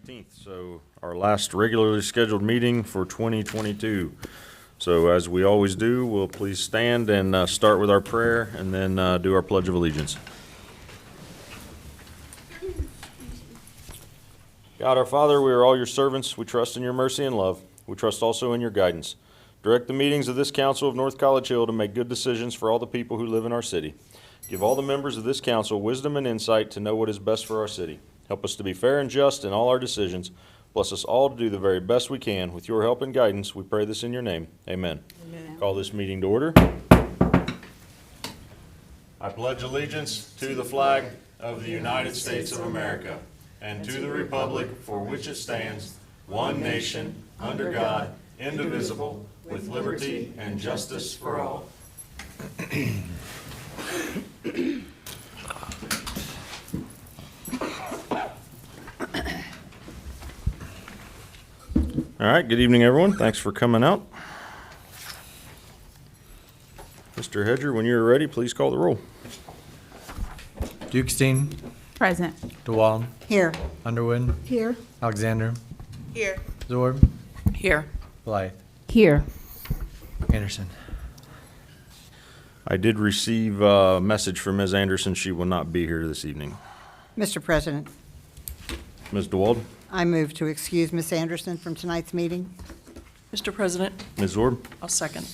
19th, so our last regularly scheduled meeting for 2022. So as we always do, we'll please stand and start with our prayer and then do our Pledge of Allegiance. God our Father, we are all your servants. We trust in your mercy and love. We trust also in your guidance. Direct the meetings of this council of North College Hill to make good decisions for all the people who live in our city. Give all the members of this council wisdom and insight to know what is best for our city. Help us to be fair and just in all our decisions. Bless us all to do the very best we can. With your help and guidance, we pray this in your name. Amen. Amen. Call this meeting to order. I pledge allegiance to the flag of the United States of America and to the republic for which it stands, one nation, under God, indivisible, with liberty and justice for all. All right, good evening, everyone. Thanks for coming out. Mr. Hedger, when you're ready, please call the roll. Dukestein. Present. DeWald. Here. Underwood. Here. Alexander. Here. Zorb. Here. Blythe. Here. Anderson. I did receive a message from Ms. Anderson. She will not be here this evening. Mr. President, Ms. DeWald? I move to excuse Ms. Anderson from tonight's meeting. Mr. President, Ms. Zorb? I'll second.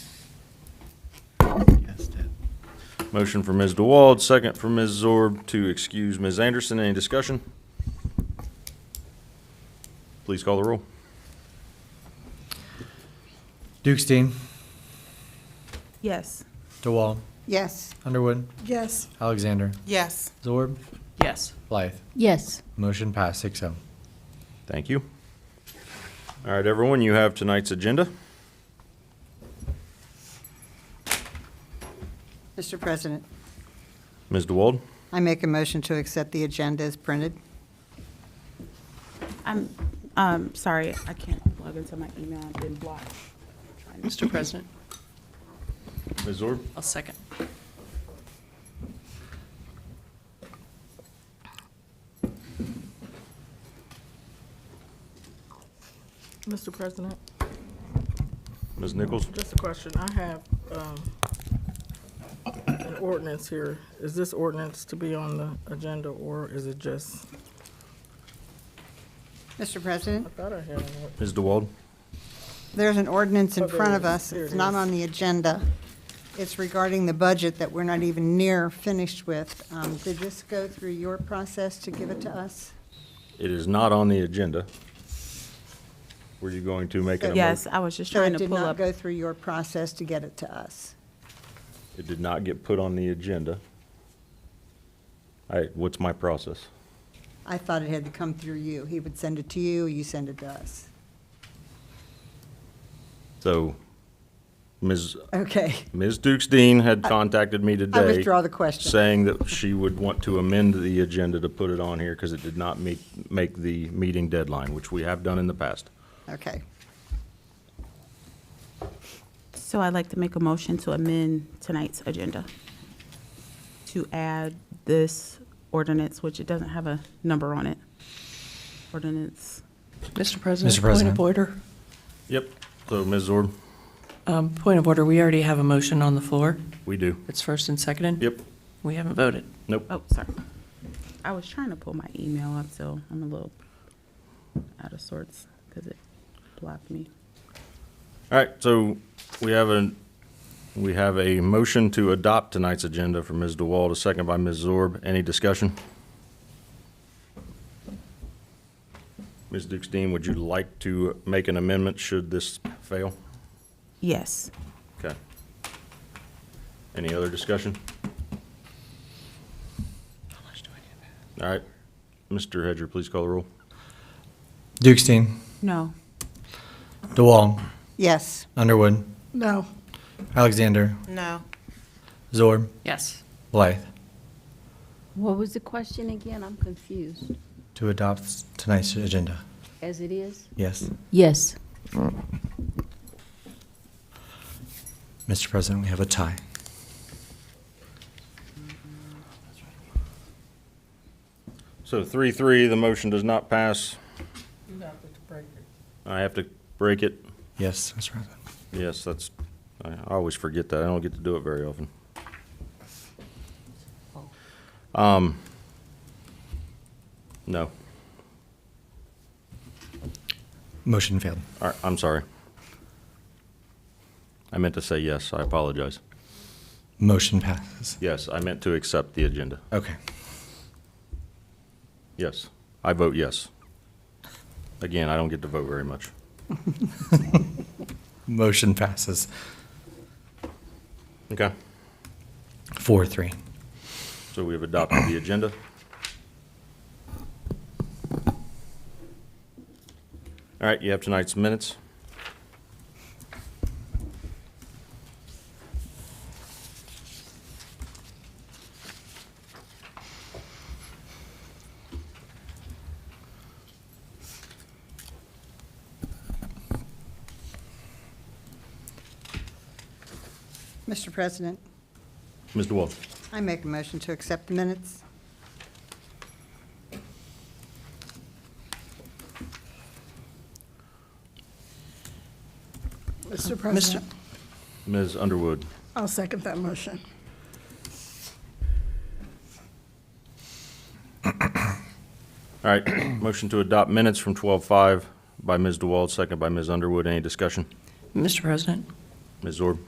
Yes, Dad. Motion for Ms. DeWald, second for Ms. Zorb to excuse Ms. Anderson. Any discussion? Please call the roll. Dukestein. Yes. DeWald. Yes. Underwood. Yes. Alexander. Yes. Zorb. Yes. Blythe. Yes. Motion passed 6-0. Thank you. All right, everyone, you have tonight's agenda. Mr. President, Ms. DeWald? I make a motion to accept the agenda as printed. I'm sorry, I can't log into my email. I've been blocked. Mr. President, Ms. Zorb? I'll second. Mr. President, Ms. Nichols? just a question. I have an ordinance here. Is this ordinance to be on the agenda, or is it just, Mr. I President, thought I had an ordinance. Ms. DeWald? there's an ordinance in Oh, there front it of is. us. There it It's not is. on the agenda. It's regarding the budget that we're not even near finished with. Did this go through your process to give it to us? It is not on the agenda. Were you going to make it a motion? Yes, I was just So trying it to did pull not up. go through your process to get it to us? It did not get put on the agenda. What's my process? I thought it had to come through you. He would send it to you, you send it to us. So, Ms. Okay, Dukestein had contacted me today. I withdraw the question. Saying that she would want to amend the agenda to put it on here because it did not make the meeting deadline, which we have done in the past. Okay. So I'd like to make a motion to amend tonight's agenda to add this ordinance, which it doesn't have a number on it. Ordinance. Mr. President, Mr. point President. of order. Yep. So, Ms. Zorb? Point of order, we already have a motion on the floor. We do. It's first and seconded. Yep. We haven't voted. Nope. Oh, sorry. I was trying to pull my email up, so I'm a little out of sorts because it blocked me. All right, so we have a motion to adopt tonight's agenda from Ms. DeWald, a second by Ms. Zorb. Any discussion? Ms. Dukestein, would you like to make an amendment should this fail? Yes. Okay. Any other discussion? All right. Mr. Hedger, please call the roll. Dukestein. No. DeWald. Yes. Underwood. No. Alexander. No. Zorb. Yes. Blythe. What was the question again? I'm confused. To adopt tonight's agenda. As it is? Yes. Yes. Mr. President, we have a tie. So 3-3, the motion does not pass. I have to break it. Yes, Mr. President. Yes, I always forget that. I don't get to do it very often. No. Motion failed. All right, I'm sorry. I meant to say yes. I apologize. Motion passes. Yes, I meant to accept the agenda. Okay. Yes, I vote yes. Again, I don't get to vote very much. Motion passes Okay. 4-3. So we have adopted the agenda. All right, you have tonight's minutes. Mr. President, Ms. DeWalt. I make a motion to accept the minutes. Mr. President, Ms. Underwood. I'll second that motion. All right, motion to adopt minutes from 12:05 by Ms. DeWalt, second by Ms. Underwood. Any discussion? Mr. President, Ms. Zorb?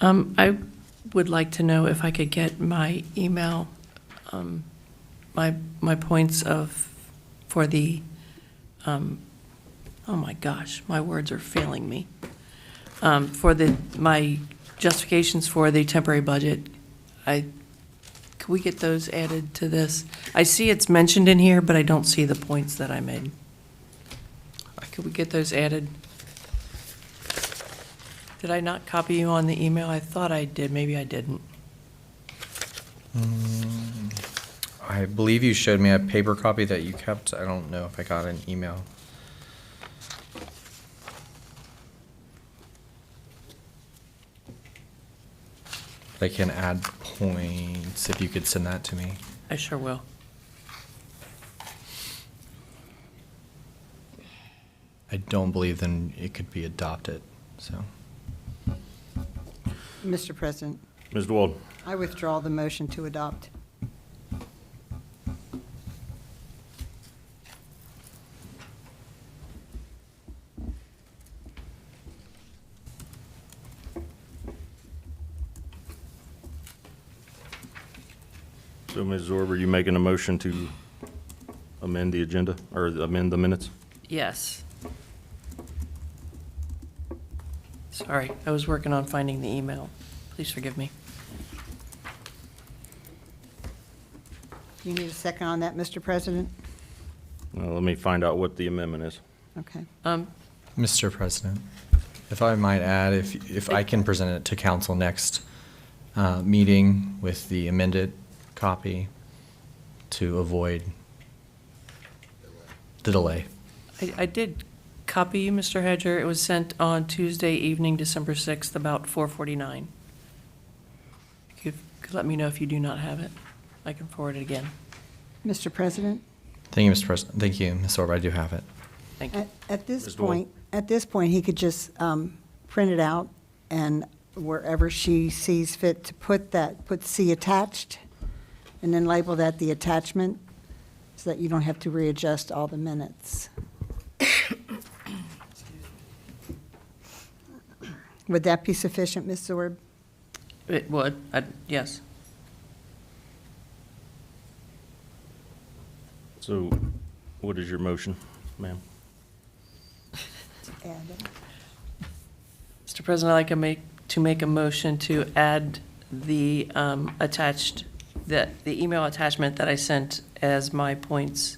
I would like to know if I could get my email, my points for the, oh my gosh, my words are failing me. My justifications for the temporary budget, could we get those added to this? I see it's mentioned in here, but I don't see the points that I made. Could we get those added? Did I not copy you on the email? I thought I did, maybe I didn't. I believe you showed me a paper copy that you kept. I don't know if I got an email. I can add points if you could send that to me. I sure will. I don't believe then it could be adopted, so. Mr. President, Ms. DeWalt? I withdraw the motion to adopt. So, Ms. Zorb, are you making a motion to amend the agenda, or amend the minutes? Yes. Sorry, I was working on finding the email. Please forgive me. Do you need a second on that, Mr. President? Well, let me find out what the amendment is. Okay. Mr. President, if I might add, if I can present it to council next meeting with the amended copy to avoid the delay. I did copy you, Mr. Hedger. It was sent on Tuesday evening, December 6th, about 4:49. You could let me know if you do not have it. I can forward it again. Mr. President? Thank you, Mr. President. Thank you, Ms. Orb. I do have it. Thank you. At Ms. this Dole. point, he could just print it out, and wherever she sees fit to put C attached, and then label that the attachment, so that you don't have to readjust all the minutes. Would that be sufficient, Ms. Zorb? It would, yes. So, what is your motion, ma'am? Add it. Mr. President, I'd like to make a motion to add the the email attachment that I sent as my points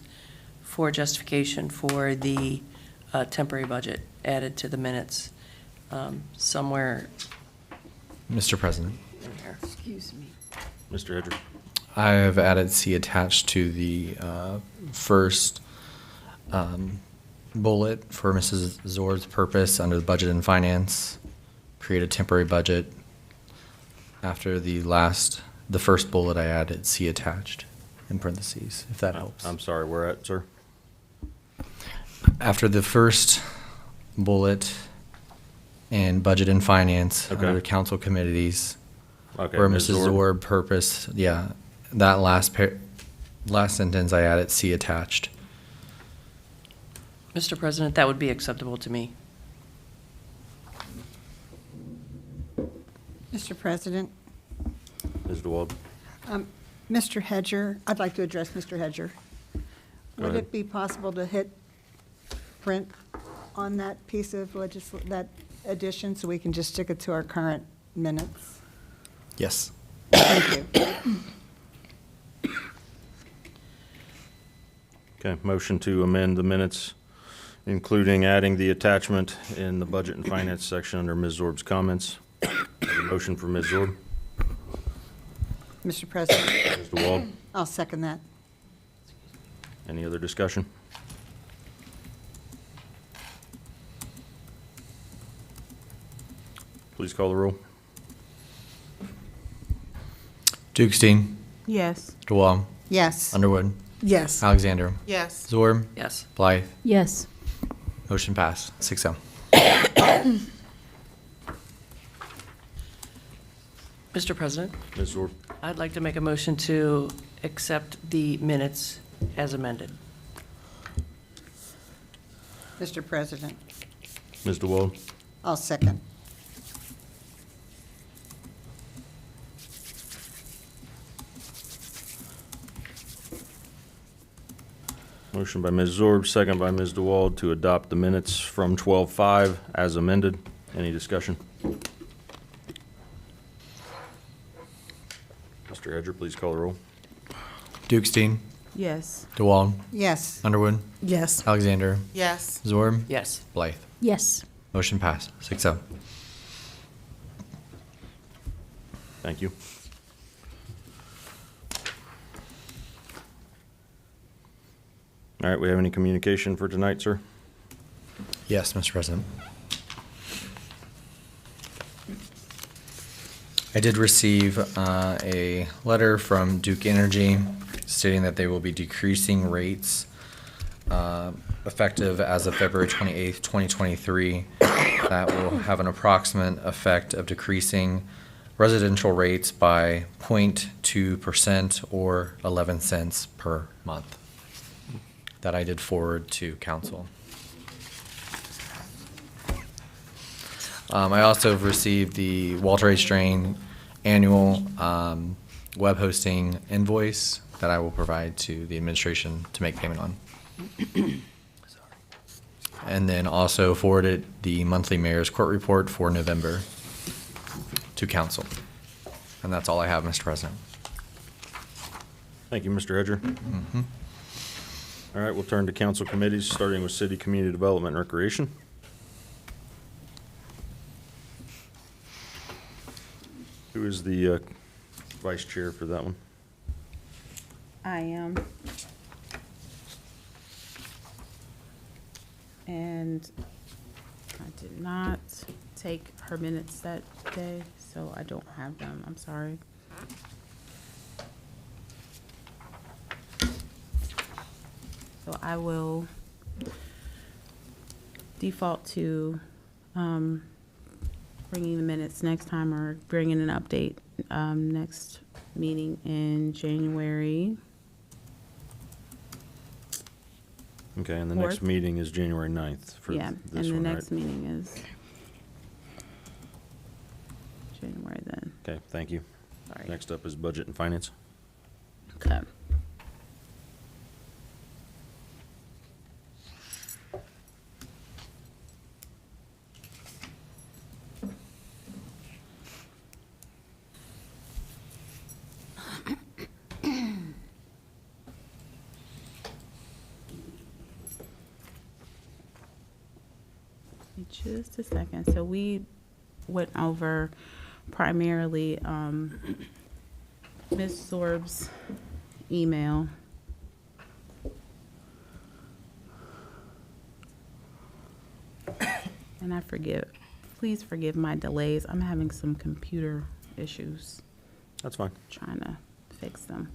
for justification for the temporary budget added to the minutes somewhere Mr. President, in here. Excuse me. Mr. Hedger? I have added C attached to the first bullet for Mrs. Zorb's purpose under the budget and finance, create a temporary budget. After the first bullet, I added C attached in parentheses, if that helps. I'm sorry, where at, sir? After the first bullet in budget and finance Okay. under council committees. Okay, Where Ms. Mrs. Zorb purpose, yeah, that last sentence I added, see attached. Mr. President, that would be acceptable to me. Mr. President, Ms. DeWald. Mr. Hedger, I'd like to address Mr. Hedger. Go Would ahead. it be possible to hit print on that piece of that addition, so we can just stick it to our current minutes? Yes. Thank you. Okay, motion to amend the minutes, including adding the attachment in the budget and finance section under Ms. Zorb's comments. Motion for Ms. Zorb. Mr. President, Ms. DeWald. I'll second that. Any other discussion? Please call the roll. Dukestein, Yes. DeWall, Yes. Underwood, Yes. Alexander, Yes. Zorb, Yes. Blythe. Yes. Motion passed, 6-0. Mr. President, Ms. Zorb. I'd like to make a motion to accept the minutes as amended. Mr. President, Ms. DeWald. I'll second. Motion by Ms. Zorb, second by Ms. DeWald to adopt the minutes from 12:05 as amended. Any discussion? Mr. Hedger, please call the roll. Dukestein, Yes. DeWall, Yes. Underwood, Yes. Alexander, Yes. Zorb, Yes. Blythe. Yes. Motion passed, 6-0. Thank you. All right, we have any communication for tonight, sir? Yes, Mr. President. I did receive a letter from Duke Energy stating that they will be decreasing rates effective as of February 28th, 2023. That will have an approximate effect of decreasing residential rates by 0.2% or 11 cents per month. That I did forward to council. I also have received the Walter H. Strain annual web hosting invoice that I will provide to the administration to make payment on. And then also forwarded the monthly mayor's court report for November to council. And that's all I have, Mr. President. Thank you, Mr. Hedger. All right, we'll turn to council committees, starting with City Community Development and Recreation. Who is the vice chair for that one? I am. And I did not take her minutes that day, so I don't have them. I'm sorry. So I will default to bringing the minutes next time, or bringing an update next meeting in January. Okay, and the next Fourth. meeting is January 9th for Yeah, and this the one, right? next meeting is January then. Okay, thank you. Sorry. Next up is Budget and Finance. Okay. Just a second. So we went over primarily Ms. Sorb's email. And please forgive my delays. I'm having some computer issues, That's fine. trying to fix them.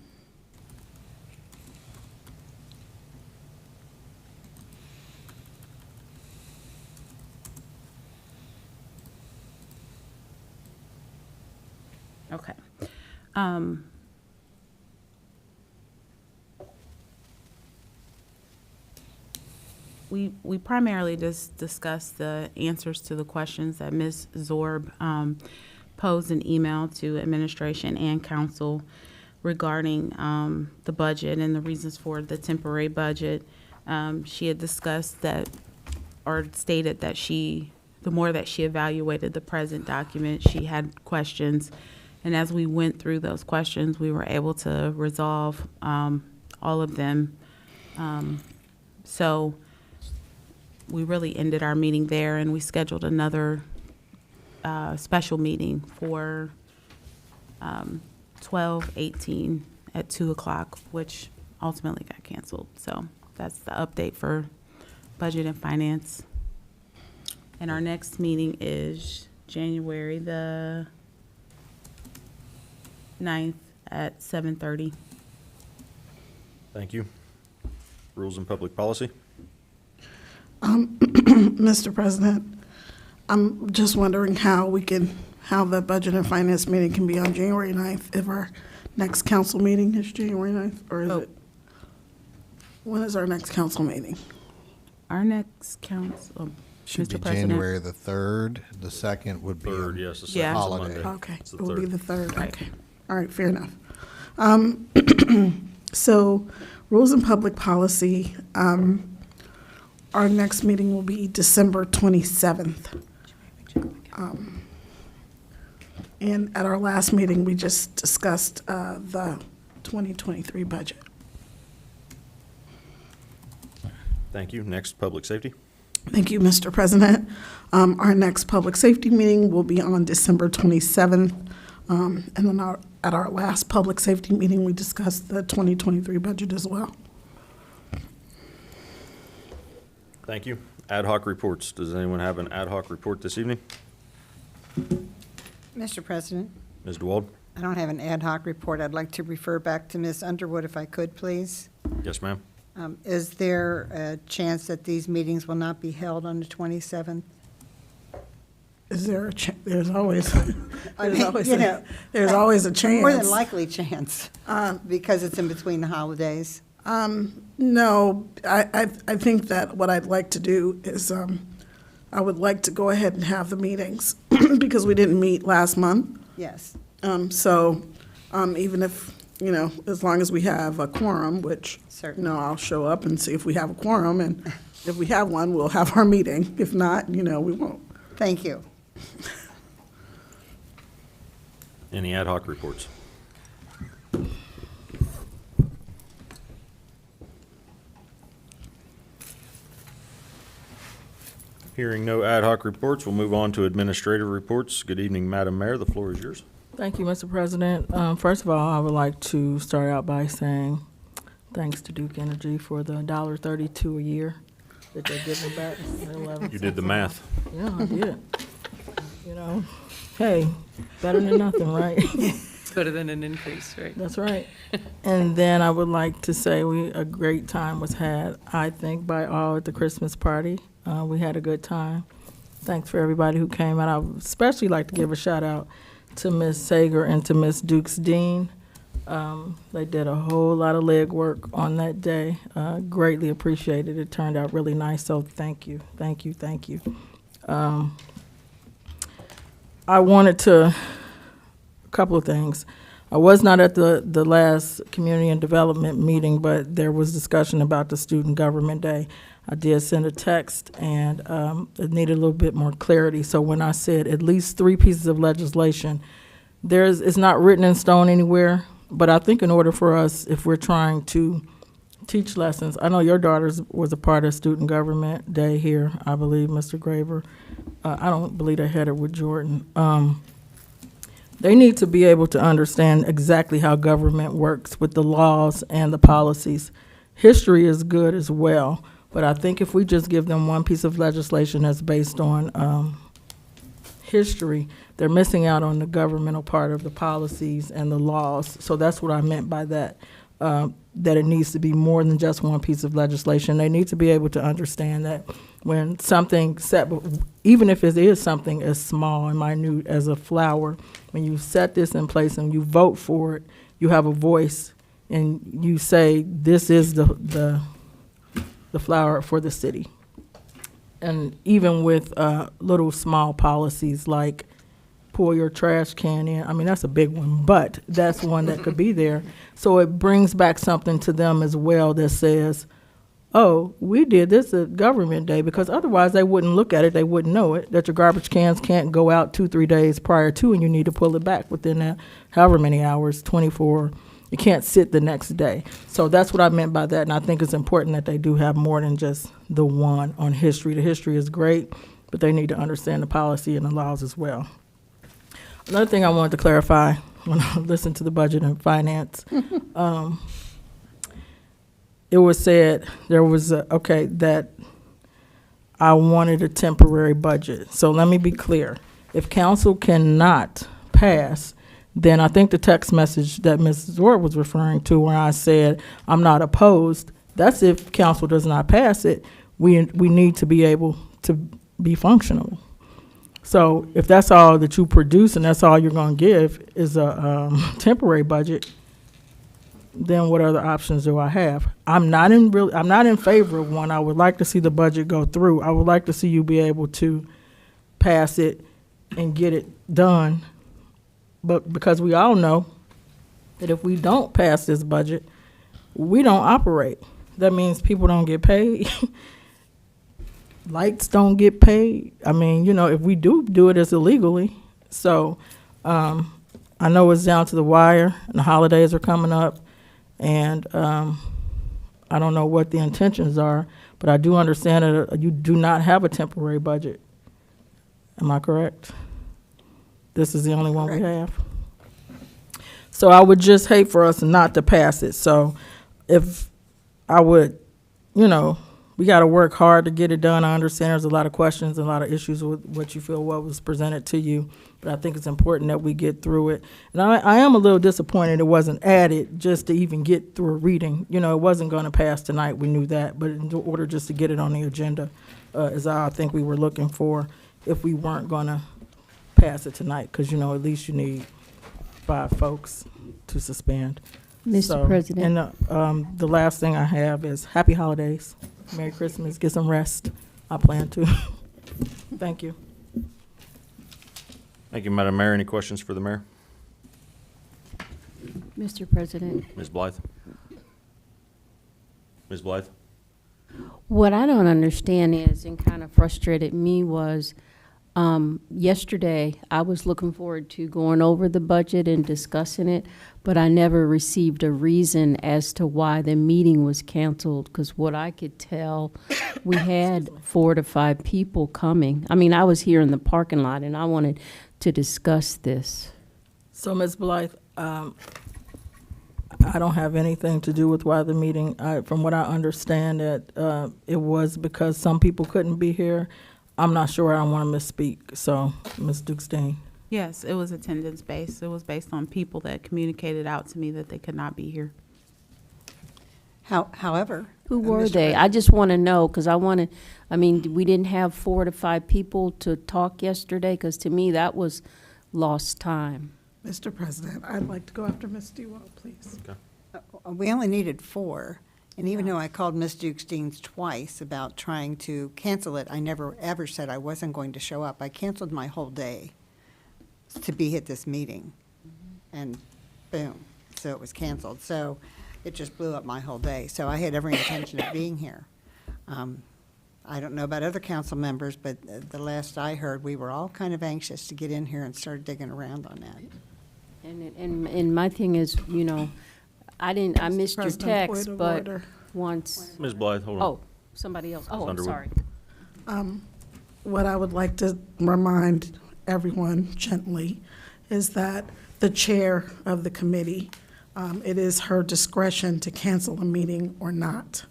Okay. Um, We primarily just discussed the answers to the questions that Ms. Zorb posed an email to administration and council regarding the budget and the reasons for the temporary budget. She had discussed that, or stated that the more that she evaluated the present document, she had questions. And as we went through those questions, we were able to resolve all of them. So we really ended our meeting there, and we scheduled another special meeting for 12/18 at 2 o'clock, which ultimately got canceled. So that's the update for budget and finance. And our next meeting is January the 9th at 7:30. Thank you. Rules and Public Policy. Mr. President, I'm just wondering how the Budget and Finance meeting can be on January 9th if our next council meeting is January 9th, or is it? When is our next council meeting? Our next council, Should be Mr. President. January the 3rd. The 2nd would be. Third, yes, the Yeah. second Holiday. Monday. Okay, It's it the will be third. the 3rd, Right. okay. All right, fair enough. So, Rules and Public Policy, our next meeting will be December 27th. And at our last meeting, we just discussed the 2023 budget. Thank you. Next, Public Safety. Thank you, Mr. President. Our next public safety meeting will be on December 27th. And then at our last public safety meeting, we discussed the 2023 budget as well. Thank you. Ad hoc reports. Does anyone have an ad hoc report this evening? Mr. President, Ms. DeWald? I don't have an ad hoc report. I'd like to refer back to Ms. Underwood if I could, please. Yes, ma'am. Is there a chance that these meetings will not be held on the 27th? Is there there's always, I mean, there's always a chance. More than likely chance, because it's in between the holidays. No, I think that what I'd like to do is, I would like to go ahead and have the meetings because we didn't meet last month. Yes. So, even if, as long as we have a quorum, which, Certainly. I'll show up and see if we have a quorum, and if we have one, we'll have our meeting. If not, we won't. Thank you. Any ad hoc reports? Hearing no ad hoc reports, we'll move on to administrative reports. Good evening, Madam Mayor. The floor is yours. Thank you, Mr. President. First of all, I would like to start out by saying thanks to Duke Energy for the $1.32 a year that they're giving back. 11 You did the math. Yeah, I did. Hey, better than nothing, right? Better than an increase, right? That's right. And then I would like to say a great time was had, I think, by all at the Christmas party. We had a good time. Thanks for everybody who came out. I would especially like to give a shout out to Ms. Sager and to Ms. Dukes Dean. They did a whole lot of legwork on that day. Greatly appreciated. It turned out really nice, so thank you, thank you, thank you. I wanted to, a couple of things. I was not at the last community and development meeting, but there was discussion about the Student Government Day. I did send a text, and it needed a little bit more clarity. So when I said at least 3 pieces of legislation, it's not written in stone anywhere, but I think in order for us, if we're trying to teach lessons, I know your daughter was a part of Student Government Day here, I believe, Mr. Graver. I don't believe they had it with Jordan. They need to be able to understand exactly how government works with the laws and the policies. History is good as well, but I think if we just give them one piece of legislation that's based on history, they're missing out on the governmental part of the policies and the laws. So that's what I meant by that. that it needs to be more than just one piece of legislation. They need to be able to understand that when something set, even if it is something as small and minute as a flower, when you set this in place and you vote for it, you have a voice and you say, this is the flower for the city. And even with little small policies like pull your trash can in, I mean, that's a big one, but that's one that could be there. So it brings back something to them as well that says, oh, we did this at Government Day, because otherwise they wouldn't look at it, they wouldn't know it, that your garbage cans can't go out 2-3 days prior to, and you need to pull it back within that however many hours, 24. You can't sit the next day. So that's what I meant by that, and I think it's important that they do have more than just the one on history. The history is great, but they need to understand the policy and the laws as well. Another thing I wanted to clarify when I listened to the budget and finance, it was said there was that I wanted a temporary budget. So let me be clear. If council cannot pass, then I think the text message that Ms. Zord was referring to where I said I'm not opposed, that's if council does not pass it, we need to be able to be functional. So if that's all that you produce and that's all you're going to give is a temporary budget, then what other options do I have? I'm not in favor of one. I would like to see the budget go through. I would like to see you be able to pass it and get it done. But because we all know that if we don't pass this budget, we don't operate. That means people don't get paid. Lights don't get paid. I mean, you know, if we do it, it's illegally. So I know it's down to the wire, and the holidays are coming up, and I don't know what the intentions are, but I do understand that you do not have a temporary budget. Am I correct? This is the only one we have. So I would just hate for us not to pass it. So if I would, you know, we got to work hard to get it done. I understand there's a lot of questions and a lot of issues with what you feel what was presented to you, but I think it's important that we get through it. And I am a little disappointed it wasn't added just to even get through a reading. You know, it wasn't going to pass tonight. We knew that, but in order just to get it on the agenda is all I think we were looking for if we weren't going to pass it tonight, because, you know, at least you need 5 folks to suspend. Mr. President. And the last thing I have is happy holidays. Merry Christmas. Get some rest. I plan to. Thank you. Thank you, Madam Mayor. Any questions for the mayor? Mr. President, Ms. Blythe? Ms. Blythe? what I don't understand is, and kind of frustrated me, was yesterday I was looking forward to going over the budget and discussing it, but I never received a reason as to why the meeting was canceled, because what I could tell, we had 4 to 5 people coming. I mean, I was here in the parking lot and I wanted to discuss this. So, Ms. Blythe, I don't have anything to do with why the meeting, from what I understand, that it was because some people couldn't be here. I'm not sure. I don't want to misspeak. So, Ms. Dukestein. Yes, it was attendance based. It was based on people that communicated out to me that they could not be here. However. Who were Mr. they? I just want to know, because I mean, we didn't have 4 to 5 people to talk yesterday, because to me, that was lost time. Mr. President, I'd like to go after Ms. Dewalt, please. We only needed 4, and even though I called Ms. Dukestein twice about trying to cancel it, I never ever said I wasn't going to show up. I canceled my whole day to be at this meeting, and boom, so it was canceled. So it just blew up my whole day. So I had every intention of being here. I don't know about other council members, but the last I heard, we were all kind of anxious to get in here and start digging around on that. And my thing is, you know, I missed your President, text, point of but order. once, Ms. Blythe, hold on. oh, somebody else. Oh, I'm Underwood. sorry. What I would like to remind everyone gently is that the chair of the committee, it is her discretion to cancel a meeting or not.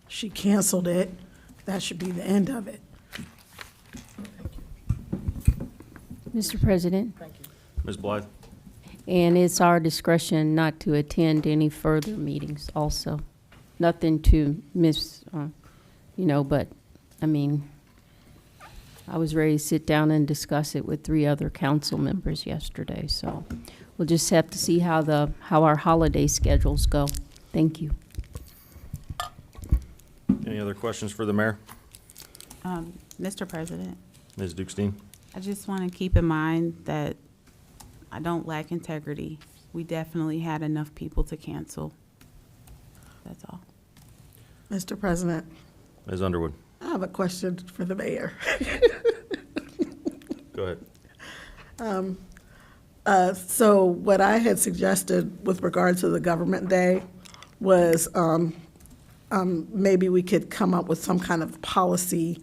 She canceled it. That should be the end of it. Mr. President, Ms. Blythe? And it's our discretion not to attend any further meetings also. Nothing to miss, but, I mean, I was ready to sit down and discuss it with 3 other council members yesterday, so we'll just have to see how our holiday schedules go. Thank you. Any other questions for the mayor? Mr. President, Ms. Dukestein? I just want to keep in mind that I don't lack integrity. We definitely had enough people to cancel. That's all. Mr. President, Ms. Underwood? I have a question for the mayor. Go ahead. So what I had suggested with regard to the government day was maybe we could come up with some kind of policy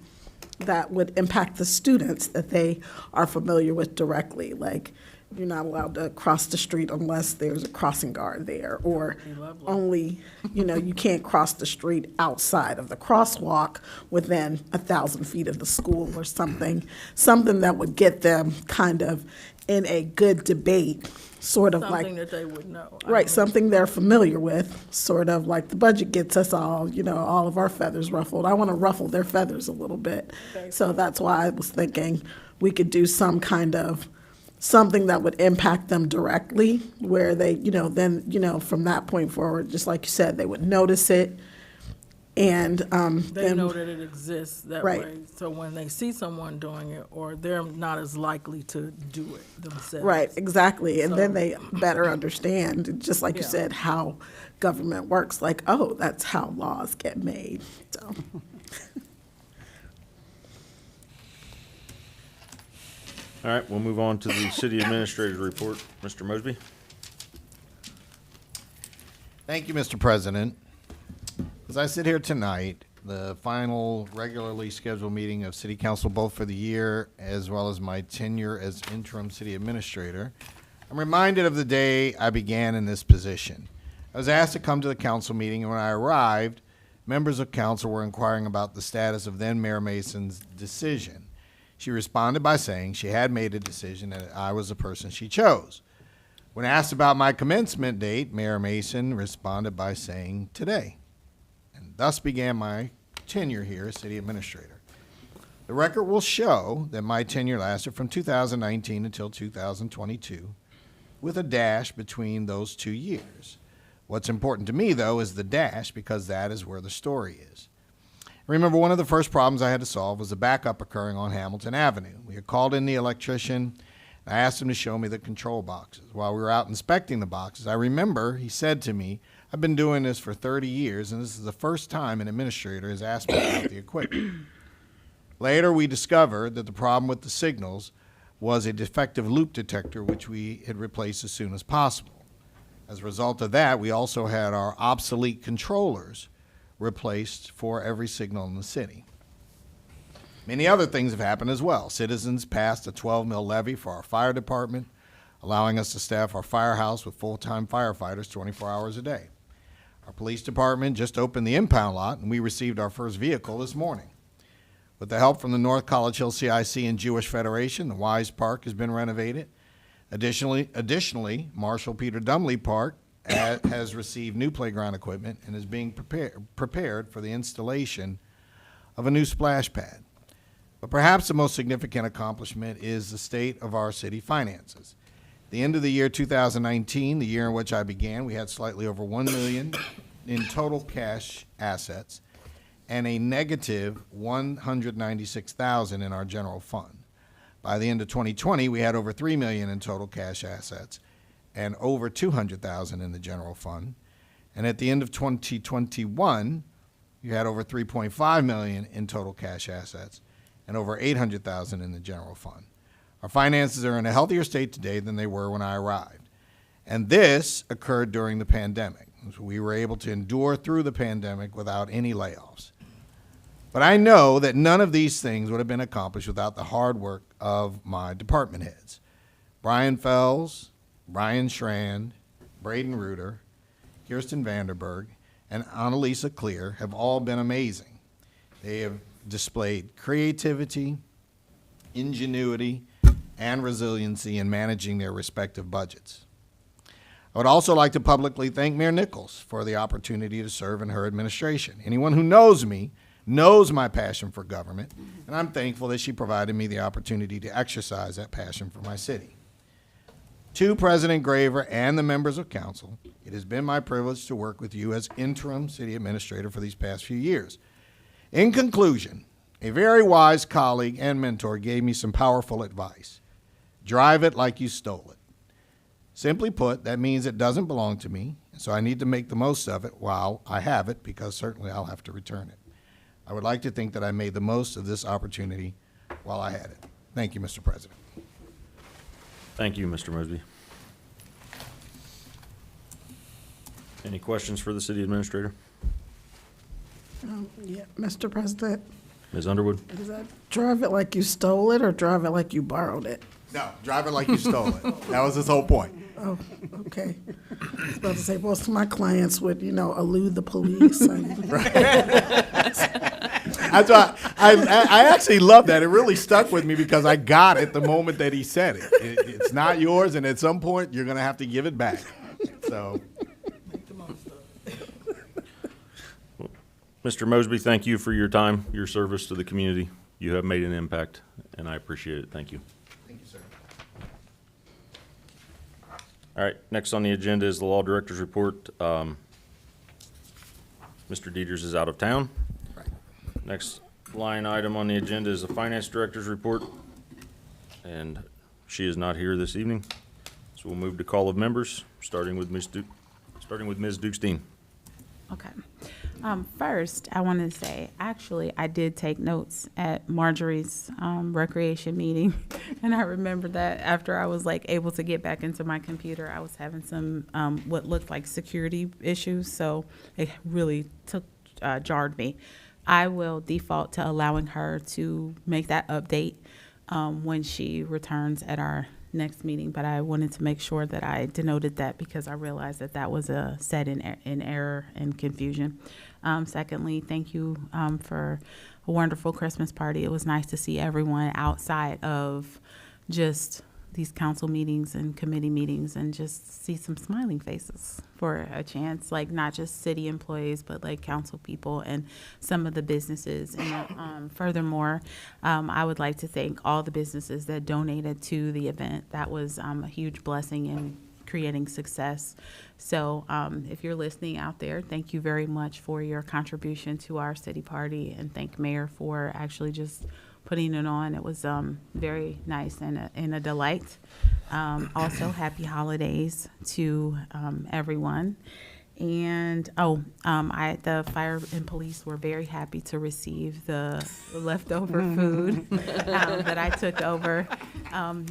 that would impact the students that they are familiar with directly. Like, you're not allowed to cross the street unless there's a crossing guard there, or only, you can't cross the street outside of the crosswalk within 1,000 feet of the school or something that would get them kind of in a good debate, sort of like. Something that they would know. Right, something they're familiar with, sort of like the budget gets us all, all of our feathers ruffled. I want to ruffle their feathers a little bit. So that's why I was thinking we could do some kind of, something that would impact them directly, where they, then, from that point forward, just like you said, they would notice it. And They then, know that it exists that Right. way, so when they see someone doing it, or they're not as likely to do it themselves. right, exactly. And then So- they better understand, just like you Yeah. said, how government works. Like, oh, that's how laws get made. So. All right, we'll move on to the city administrator's report. Mr. Mosby? Thank you, Mr. President. As I sit here tonight, the final regularly scheduled meeting of City Council, both for the year as well as my tenure as interim city administrator, I'm reminded of the day I began in this position. I was asked to come to the council meeting, and when I arrived, members of council were inquiring about the status of then Mayor Mason's decision. She responded by saying she had made a decision and I was the person she chose. When asked about my commencement date, Mayor Mason responded by saying today. And thus began my tenure here as city administrator. The record will show that my tenure lasted from 2019 until 2022, with a dash between those 2 years. What's important to me, though, is the dash, because that is where the story is. Remember, one of the first problems I had to solve was the backup occurring on Hamilton Avenue. We had called in the electrician. I asked him to show me the control boxes. While we were out inspecting the boxes, I remember he said to me, I've been doing this for 30 years, and this is the first time an administrator has asked me about the equipment. Later, we discovered that the problem with the signals was a defective loop detector, which we had replaced as soon as possible. As a result of that, we also had our obsolete controllers replaced for every signal in the city. Many other things have happened as well. Citizens passed a 12 mil levy for our fire department, allowing us to staff our firehouse with full-time firefighters 24 hours a day. Our police department just opened the impound lot, and we received our first vehicle this morning. With the help from the North College Hill CIC and Jewish Federation, the Wise Park has been renovated. Additionally, Marshall Peter Dumley Park has received new playground equipment and is being prepared for the installation of a new splash pad. But perhaps the most significant accomplishment is the state of our city finances. At the end of the year 2019, the year in which I began, we had slightly over $1 million in total cash assets and a negative $196,000 in our general fund. By the end of 2020, we had over $3 million in total cash assets and over $200,000 in the general fund. And at the end of 2021, you had over $3.5 million in total cash assets and over $800,000 in the general fund. Our finances are in a healthier state today than they were when I arrived. And this occurred during the pandemic. We were able to endure through the pandemic without any layoffs. But I know that none of these things would have been accomplished without the hard work of my department heads. Brian Fells, Brian Schrand, Braden Reuter, Kirsten Vanderberg, and Annalisa Clear have all been amazing. They have displayed creativity, ingenuity, and resiliency in managing their respective budgets. I would also like to publicly thank Mayor Nichols for the opportunity to serve in her administration. Anyone who knows me knows my passion for government, and I'm thankful that she provided me the opportunity to exercise that passion for my city. To President Graver and the members of council, it has been my privilege to work with you as interim city administrator for these past few years. In conclusion, a very wise colleague and mentor gave me some powerful advice. Drive it like you stole it. Simply put, that means it doesn't belong to me, so I need to make the most of it while I have it, because certainly I'll have to return it. I would like to think that I made the most of this opportunity while I had it. Thank you, Mr. President. Thank you, Mr. Mosby. Any questions for the city administrator? Yeah, Mr. President, Ms. Underwood? is that drive it like you stole it or drive it like you borrowed it? No, drive it like you stole it. That was his whole point. Oh, okay. I was about to say, most of my clients would, elude the police. That's why I actually love that. It really stuck with me because I got it the moment that he said it. It's not yours, and at some point, you're going to have to give it back. So, Mr. Mosby, thank you for your time, your service to the community. You have made an impact, and I appreciate it. Thank you. thank you, sir. All right, next on the agenda is the Law Director's Report. Mr. Dieters is out of town. Right. Next line item on the agenda is the Finance Director's Report, and she is not here this evening. So we'll move to call of members, starting with Ms. Dukestein. Okay. First, I wanted to say, actually, I did take notes at Marjorie's recreation meeting, and I remember that after I was able to get back into my computer, I was having some what looked like security issues, so it really jarred me. I will default to allowing her to make that update when she returns at our next meeting, but I wanted to make sure that I denoted that because I realized that that was a set in error and confusion. Secondly, thank you for a wonderful Christmas party. It was nice to see everyone outside of just these council meetings and committee meetings and just see some smiling faces for a chance, not just city employees, but council people and some of the businesses. And furthermore, I would like to thank all the businesses that donated to the event. That was a huge blessing in creating success. So if you're listening out there, thank you very much for your contribution to our city party, and thank Mayor for actually just putting it on. It was very nice and a delight. Also, happy holidays to everyone. And the fire and police were very happy to receive the leftover food that I took over.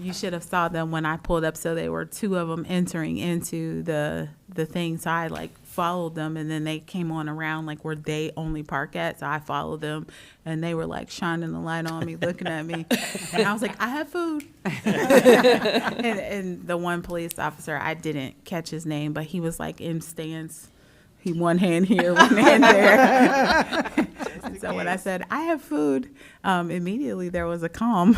You should have saw them when I pulled up. So there were two of them entering into the thing. So I followed them, and then they came on around where they only park at. So I followed them, and they were shining the light on me, looking at me, and I was like, I have food. and the one police officer, I didn't catch his name, but he was in stance. He one hand here, one hand there. And so when I said, I have food, immediately there was a calm.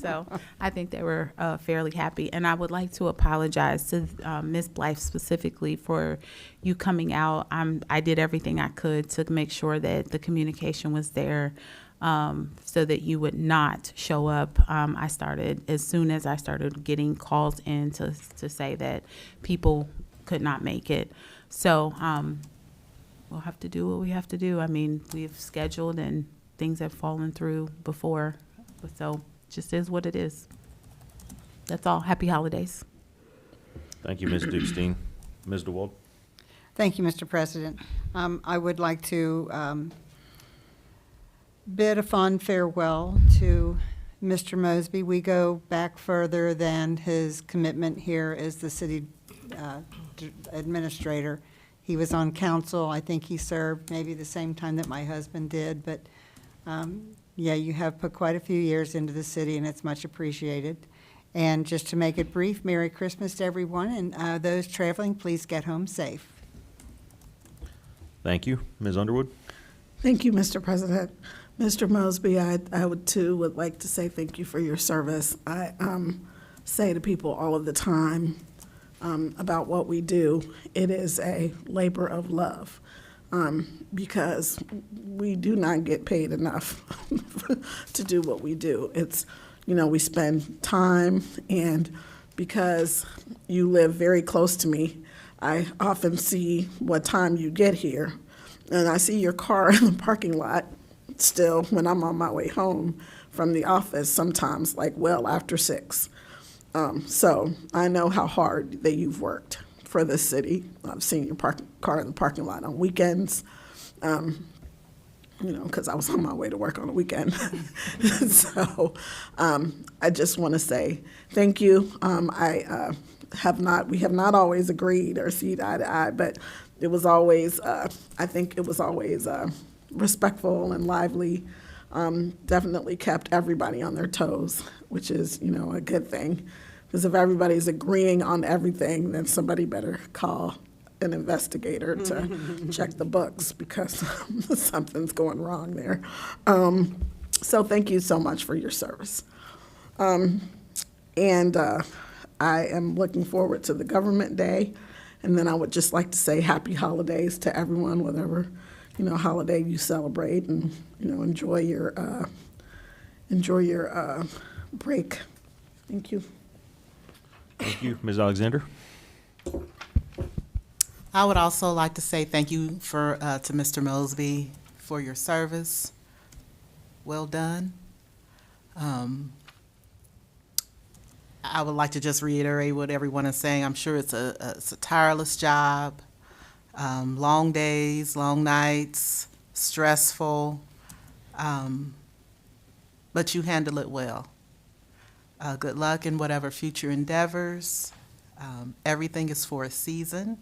So I think they were fairly happy. And I would like to apologize to Ms. Blythe specifically for you coming out. I did everything I could to make sure that the communication was there so that you would not show up. As soon as I started getting calls in to say that people could not make it. So we'll have to do what we have to do. I mean, we've scheduled and things have fallen through before. So it just is what it is. That's all. Happy holidays. Thank you, Ms. Dukestein. Ms. DeWald? Thank you, Mr. President. I would like to bid a fond farewell to Mr. Mosby. We go back further than his commitment here as the city administrator. He was on council. I think he served maybe the same time that my husband did, but yeah, you have put quite a few years into the city, and it's much appreciated. And just to make it brief, Merry Christmas to everyone, and those traveling, please get home safe. Thank you. Ms. Underwood? Thank you, Mr. President. Mr. Mosby, I would like to say thank you for your service. I say to people all of the time, about what we do. It is a labor of love, because we do not get paid enough to do what we do. It's, we spend time, and because you live very close to me, I often see what time you get here, and I see your car in the parking lot still when I'm on my way home from the office, sometimes like well after 6. So I know how hard that you've worked for this city. I've seen your car in the parking lot on weekends, because I was on my way to work on the weekend. So I just want to say thank you. We have not always agreed or seen eye to eye, but it was always, I think it was always respectful and lively. Definitely kept everybody on their toes, which is, a good thing. Because if everybody's agreeing on everything, then somebody better call an investigator to check the books, because something's going wrong there. So thank you so much for your service. And I am looking forward to the Government Day. And then I would just like to say happy holidays to everyone, whatever, holiday you celebrate, and, enjoy your break. Thank you. Thank you. Ms. Alexander? I would also like to say thank you to Mr. Mosby for your service. Well done. I would like to just reiterate what everyone is saying. I'm sure it's a tireless job, long days, long nights, stressful, but you handle it well. Good luck in whatever future endeavors. Everything is for a season.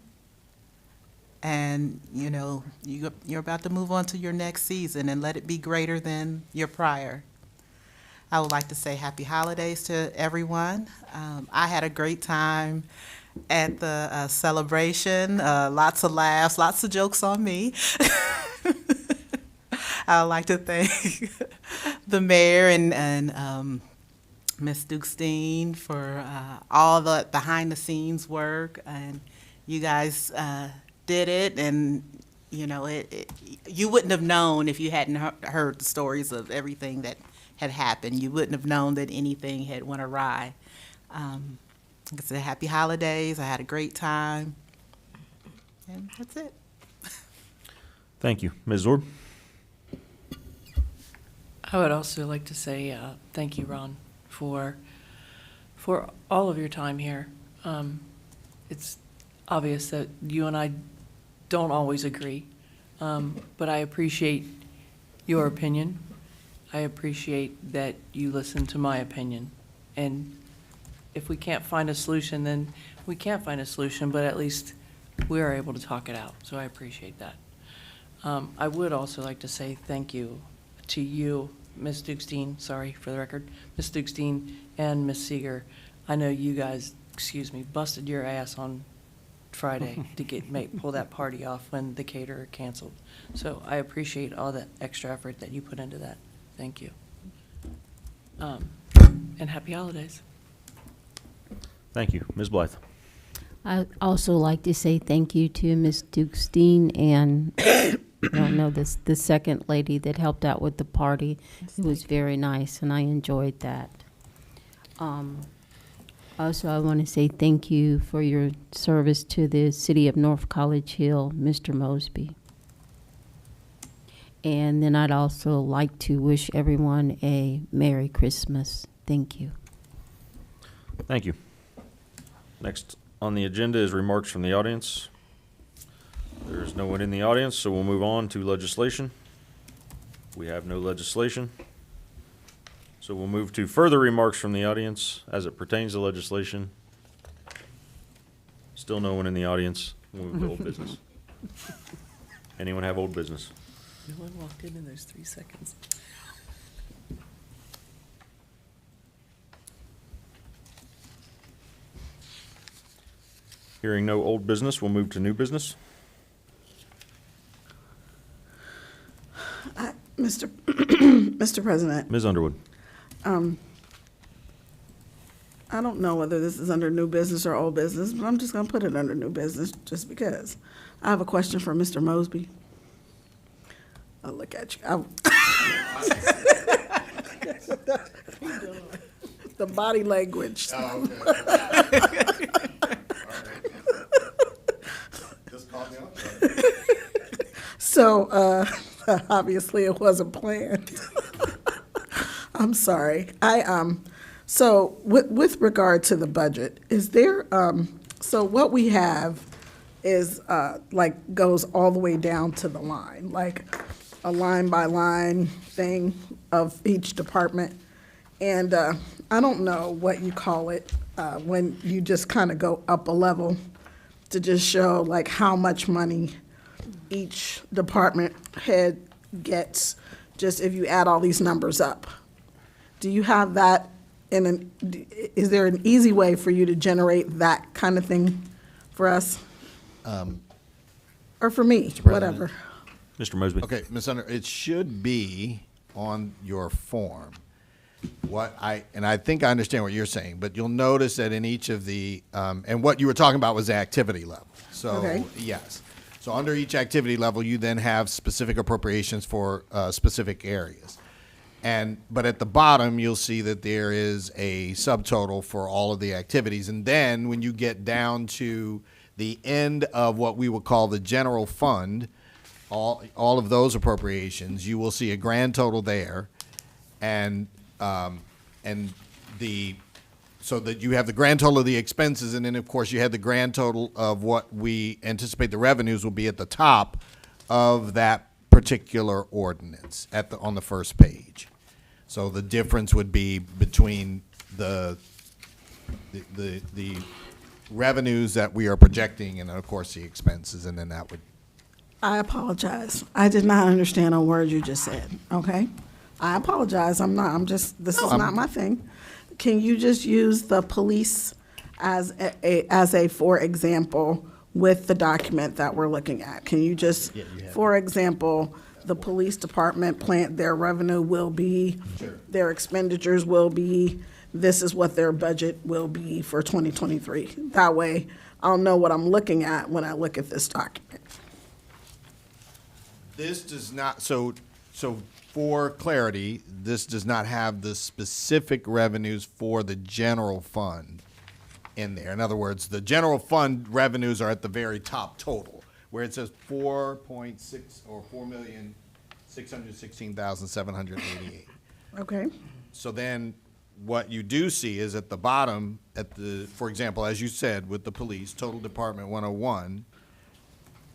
And, you're about to move on to your next season, and let it be greater than your prior. I would like to say happy holidays to everyone. I had a great time at the celebration. Lots of laughs, lots of jokes on me. I would like to thank the mayor and Ms. Dukestein for all the behind-the-scenes work, and you guys did it, and you wouldn't have known if you hadn't heard the stories of everything that had happened. You wouldn't have known that anything had went awry. Like I said, happy holidays. I had a great time, and that's it. Thank you. Ms. Zorb? I would also like to say thank you, Ron, for all of your time here. It's obvious that you and I don't always agree, but I appreciate your opinion. I appreciate that you listen to my opinion. And if we can't find a solution, then we can't find a solution, but at least we are able to talk it out. So I appreciate that. I would also like to say thank you to you, Ms. Dukestein, sorry for the record, Ms. Dukestein and Ms. Seeger. I know you guys, busted your ass on Friday to pull that party off when the caterer canceled. So I appreciate all the extra effort that you put into that. Thank you. And happy holidays. Thank you. Ms. Blythe? I also like to say thank you to Ms. Dukestein and I don't know, the second lady that helped out with the party. It was very nice, and I enjoyed that. Also, I want to say thank you for your service to the city of North College Hill, Mr. Mosby. And then I'd also like to wish everyone a Merry Christmas. Thank you. Thank you. Next on the agenda is remarks from the audience. There is no one in the audience, so we'll move on to legislation. We have no legislation. So we'll move to further remarks from the audience as it pertains to legislation. Still no one in the audience. We'll move to old business. Anyone have old business? No one walked in those 3 seconds. Hearing no old business, we'll move to new business. Mr. President, Ms. Underwood? I don't know whether this is under new business or old business, but I'm just gonna put it under new business just because. I have a question for Mr. Mosby. I'll look at you. The body language. Oh, okay. Just caught me off guard. So, obviously it wasn't planned. I'm sorry. So with regard to the budget, is there, so what we have is, like, goes all the way down to the line, like a line by line thing of each department. And, I don't know what you call it, when you just kind of go up a level to just show like how much money each department head gets, just if you add all these numbers up. Do you have that is there an easy way for you to generate that kind of thing for us? Or for me, whatever. Mr. Mosby. Okay, Ms. Under, it should be on your form. And I think I understand what you're saying, but you'll notice that in each of the, and what you were talking about was the activity level. So, Okay. yes. So under each activity level, you then have specific appropriations for specific areas. But at the bottom, you'll see that there is a subtotal for all of the activities. And then when you get down to the end of what we would call the general fund, all of those appropriations, you will see a grand total there. So that you have the grand total of the expenses, and then of course you have the grand total of what we anticipate the revenues will be at the top of that particular ordinance on the first page. So the difference would be between the revenues that we are projecting and of course the expenses, and then that would. I apologize. I did not understand a word you just said, okay? I apologize. This is not my thing. Can you just use the police as a for example with the document that we're looking at? Can you just, for example, the police department their revenue will be, their expenditures will be, this is what their budget will be for 2023. That way, I'll know what I'm looking at when I look at this document. This does not, so for clarity, this does not have the specific revenues for the general fund in there. In other words, the general fund revenues are at the very top total, where it says 4.6 or 4,616,788. Okay? So then what you do see is at the bottom, for example, as you said, with the police, total department 101,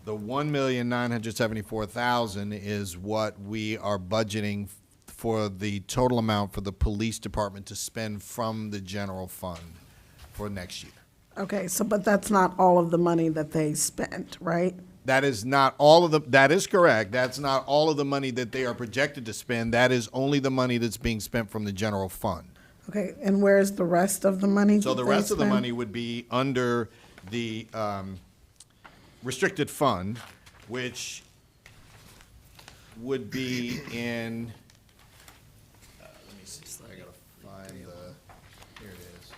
the $1,974,000 is what we are budgeting for the total amount for the police department to spend from the general fund for next year. Okay, but that's not all of the money that they spent, right? That is not all of that is correct. That's not all of the money that they are projected to spend. That is only the money that's being spent from the general fund. Okay, and where's the rest of the money? So the that they rest of the spent? money would be under the restricted fund, which would be in, let me see, I gotta find here it is.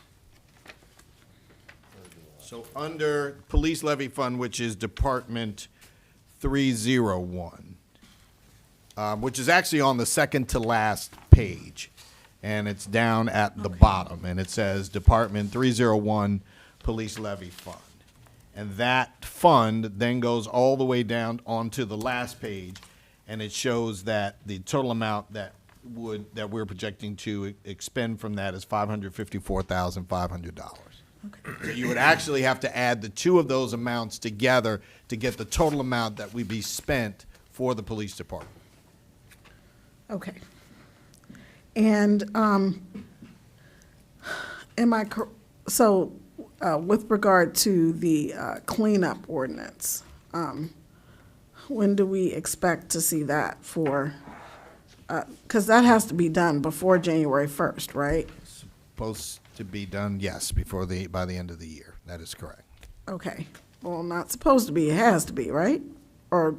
So under police levy fund, which is Department 301, which is actually on the second to last page, and it's down at the bottom, and it says Department 301 Police Levy Fund. And that fund then goes all the way down onto the last page, and it shows that the total amount that we're projecting to expend from that is $554,500. Okay. So you would actually have to add the two of those amounts together to get the total amount that would be spent for the police department. Okay. And with regard to the cleanup ordinance, when do we expect to see that for, because that has to be done before January 1st, right? Supposed to be done, yes, by the end of the year. That is correct. Okay. Well, not supposed to be, it has to be, right? Or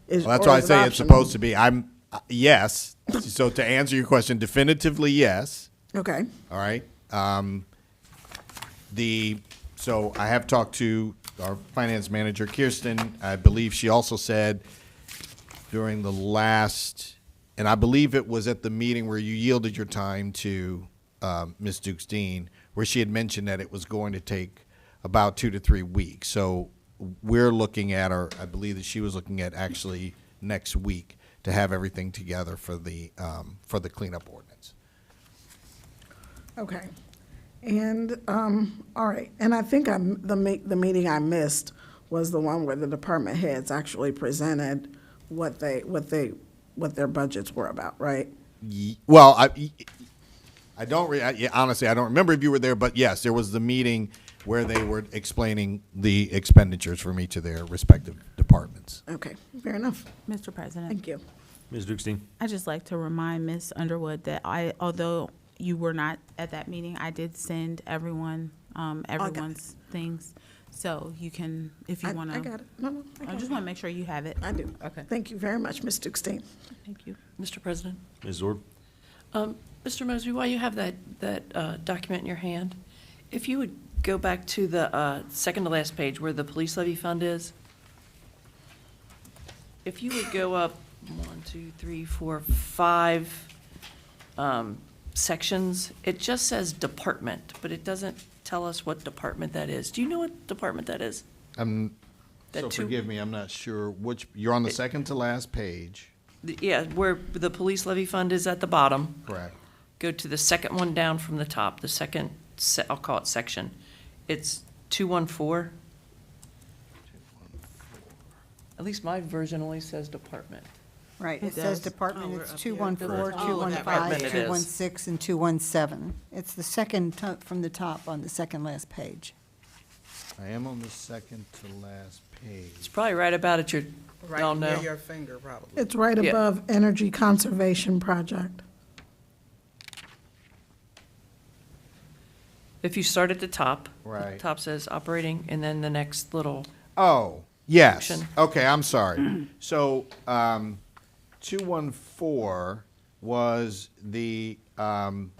is Well, that's or why I is it say it's optional? supposed to be. Yes. So to answer your question, definitively, yes. Okay. All right. So I have talked to our finance manager, Kirsten. I believe she also said during the last, and I believe it was at the meeting where you yielded your time to Ms. Dukes-Dean, where she had mentioned that it was going to take about 2 to 3 weeks. So we're looking at, or I believe that she was looking at actually next week to have everything together for the cleanup ordinance. Okay. And, all right, and I think the meeting I missed was the one where the department heads actually presented what their budgets were about, right? Well, I don't, honestly, I don't remember if you were there, but yes, there was the meeting where they were explaining the expenditures from each of their respective departments. Okay, fair enough. Mr. President. Thank you. Ms. Dukestein? I'd just like to remind Ms. Underwood that although you were not at that meeting, I did send everyone, everyone's things. So you can, if you want to. I got it. No, I I got just it. want to make sure you have it. I do. Okay. Thank you very much, Ms. Dukestein. Thank you. Mr. President? Ms. Zorb? Mr. Mosby, while you have that document in your hand, if you would go back to the second to last page where the police levy fund is. If you would go up 1, 2, 3, 4, 5 sections, it just says department, but it doesn't tell us what department that is. Do you know what department that is? So That two- forgive me, I'm not sure which, you're on the second to last page. Yeah, where the police levy fund is at the bottom. Correct. Go to the second one down from the top, the second, I'll call it section. It's 214. At least my version only says department. Right, It it says does. department, we're it's up here. 214, Oh, 215, department it is. 216, and 217. It's the second from the top on the second last page. I am on the second to last page. It's probably right about at your, oh, no. Near your finger, probably. It's right Yeah. above Energy Conservation Project. If you start at the top. Right. The top says operating, and then the next little, Oh, yes. Section. Okay, I'm sorry. So, 214 was the, and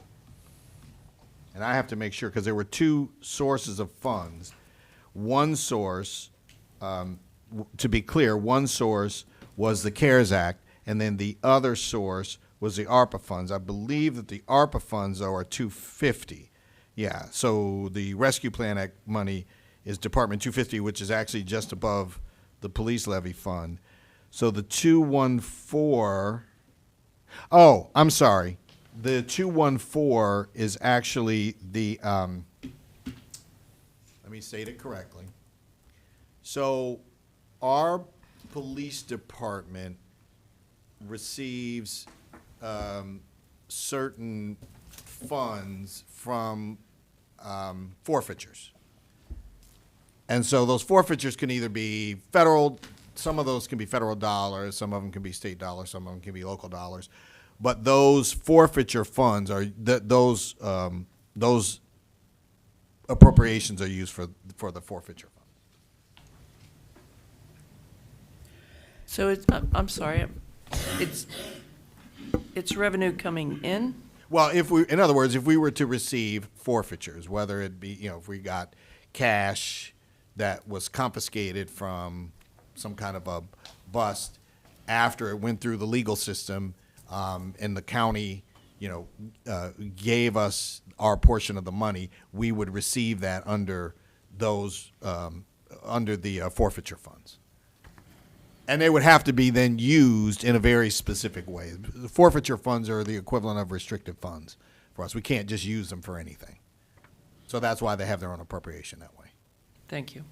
I have to make sure, because there were two sources of funds. One source, to be clear, one source was the CARES Act, and then the other source was the ARPA funds. I believe that the ARPA funds, though, are 250. Yeah, so the Rescue Plan Act money is Department 250, which is actually just above the police levy fund. So the 214, oh, I'm sorry. The 214 is actually the, let me state it correctly. So our police department receives certain funds from forfeitures. And so those forfeitures can either be federal, some of those can be federal dollars, some of them can be state dollars, some of them can be local dollars. But those forfeiture funds are, those appropriations are used for the forfeiture fund. so it's, I'm sorry, it's revenue coming in? Well, in other words, if we were to receive forfeitures, whether it be, if we got cash that was confiscated from some kind of a bust after it went through the legal system, and the county, gave us our portion of the money, we would receive that under those, under the forfeiture funds. And they would have to be then used in a very specific way. The forfeiture funds are the equivalent of restricted funds for us. We can't just use them for anything. So that's why they have their own appropriation that way. Thank you.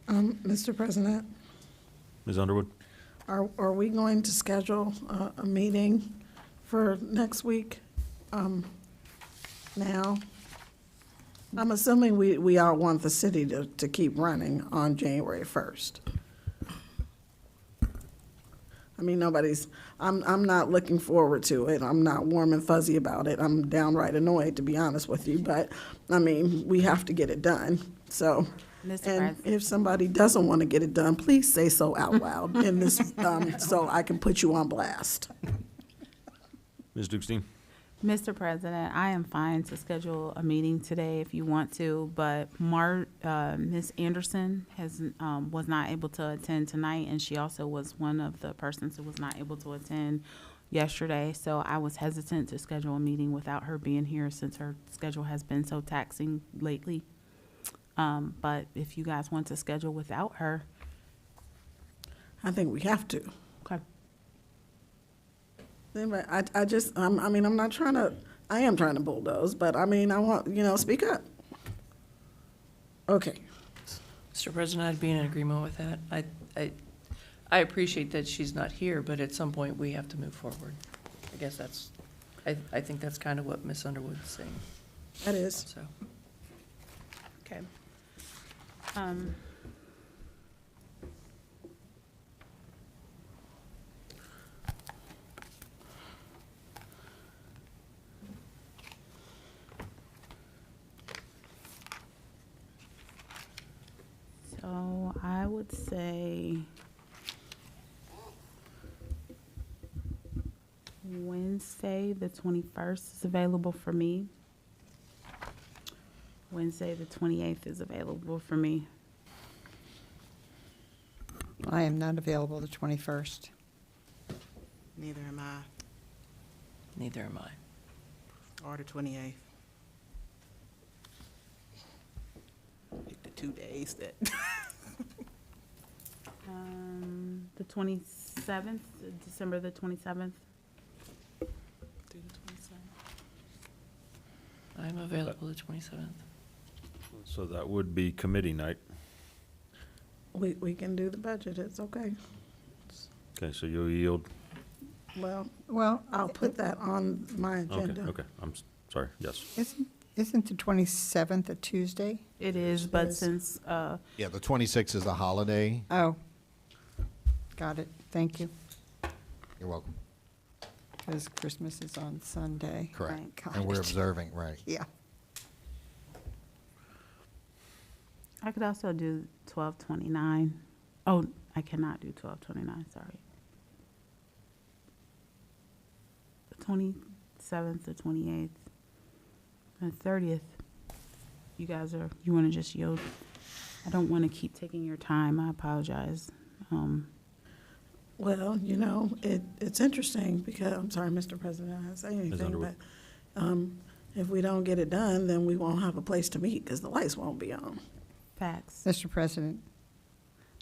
Mr. President, Ms. Underwood? are we going to schedule a meeting for next week now? I'm assuming we all want the city to keep running on January 1st. I mean, I'm not looking forward to it. I'm not warm and fuzzy about it. I'm downright annoyed, to be honest with you, but, I mean, we have to get it done. So Mr. And President, if somebody doesn't want to get it done, please say so out loud in this, so I can put you on blast. Ms. Dukestein? Mr. President, I am fine to schedule a meeting today if you want to, but Ms. Anderson was not able to attend tonight, and she also was one of the persons who was not able to attend yesterday, so I was hesitant to schedule a meeting without her being here since her schedule has been so taxing lately. But if you guys want to schedule without her, I think we have to. okay. Anyway, I am trying to bulldoze, but I mean, I want, speak up. Okay. Mr. President, I'd be in agreement with that. I appreciate that she's not here, but at some point, we have to move forward. I guess I think that's kind of what Ms. Underwood is saying, That is. so. Okay. So I would say Wednesday, the 21st is available for me. Wednesday, the 28th is available for me. I am not available the 21st. Neither am I, Neither am I. or the 28th. Pick the 2 days that. The 27th, December the 27th. Do the 27th. I'm available the 27th. So that would be committee night. We can do the budget, it's okay. Okay, so you'll yield? Well, I'll put that on my agenda. Okay, I'm sorry, yes. isn't the 27th a Tuesday? It is, but since, Yeah, the 26th is a holiday. Oh, got it. Thank you. You're welcome. Because Christmas is on Sunday. Correct. Got And we're it. observing, right. Yeah. I could also do 12/29. Oh, I cannot do 12/29, sorry. The 27th, the 28th, and the 30th. You guys you want to just yield? I don't want to keep taking your time. I apologize. Well, it's interesting because, I'm sorry, Mr. President, I didn't say anything, Underwood. but if we don't get it done, then we won't have a place to meet because the lights won't be on. Facts. Mr. President,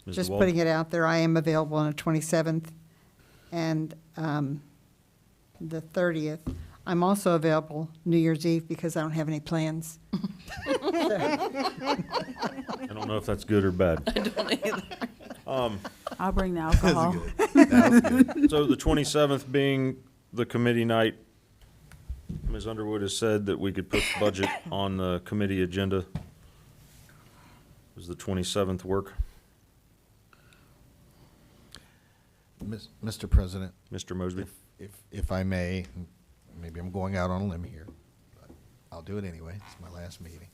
Mr. just Wald? putting it out there, I am available on the 27th and the 30th. I'm also available New Year's Eve because I don't have any plans. I don't know if that's good or bad. I'll bring the alcohol. That's good. So the 27th being the committee night, Ms. Underwood has said that we could put the budget on the committee agenda. Does the 27th work? Mr. President, Mr. Mosby? if I may, maybe I'm going out on a limb here, but I'll do it anyway. It's my last meeting.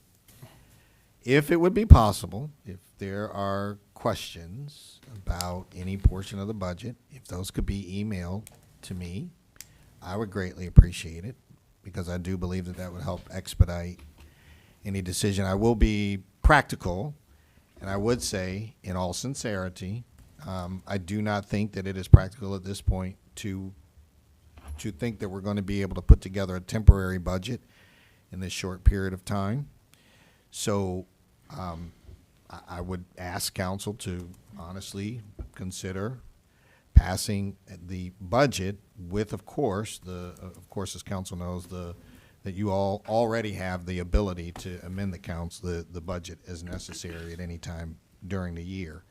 If it would be possible, if there are questions about any portion of the budget, if those could be emailed to me, I would greatly appreciate it, because I do believe that that would help expedite any decision. I will be practical, and I would say, in all sincerity, I do not think that it is practical at this point to think that we're going to be able to put together a temporary budget in this short period of time. So I would ask council to honestly consider passing the budget with, of course, as council knows, that you all already have the ability to amend the budget as necessary at any time during the year.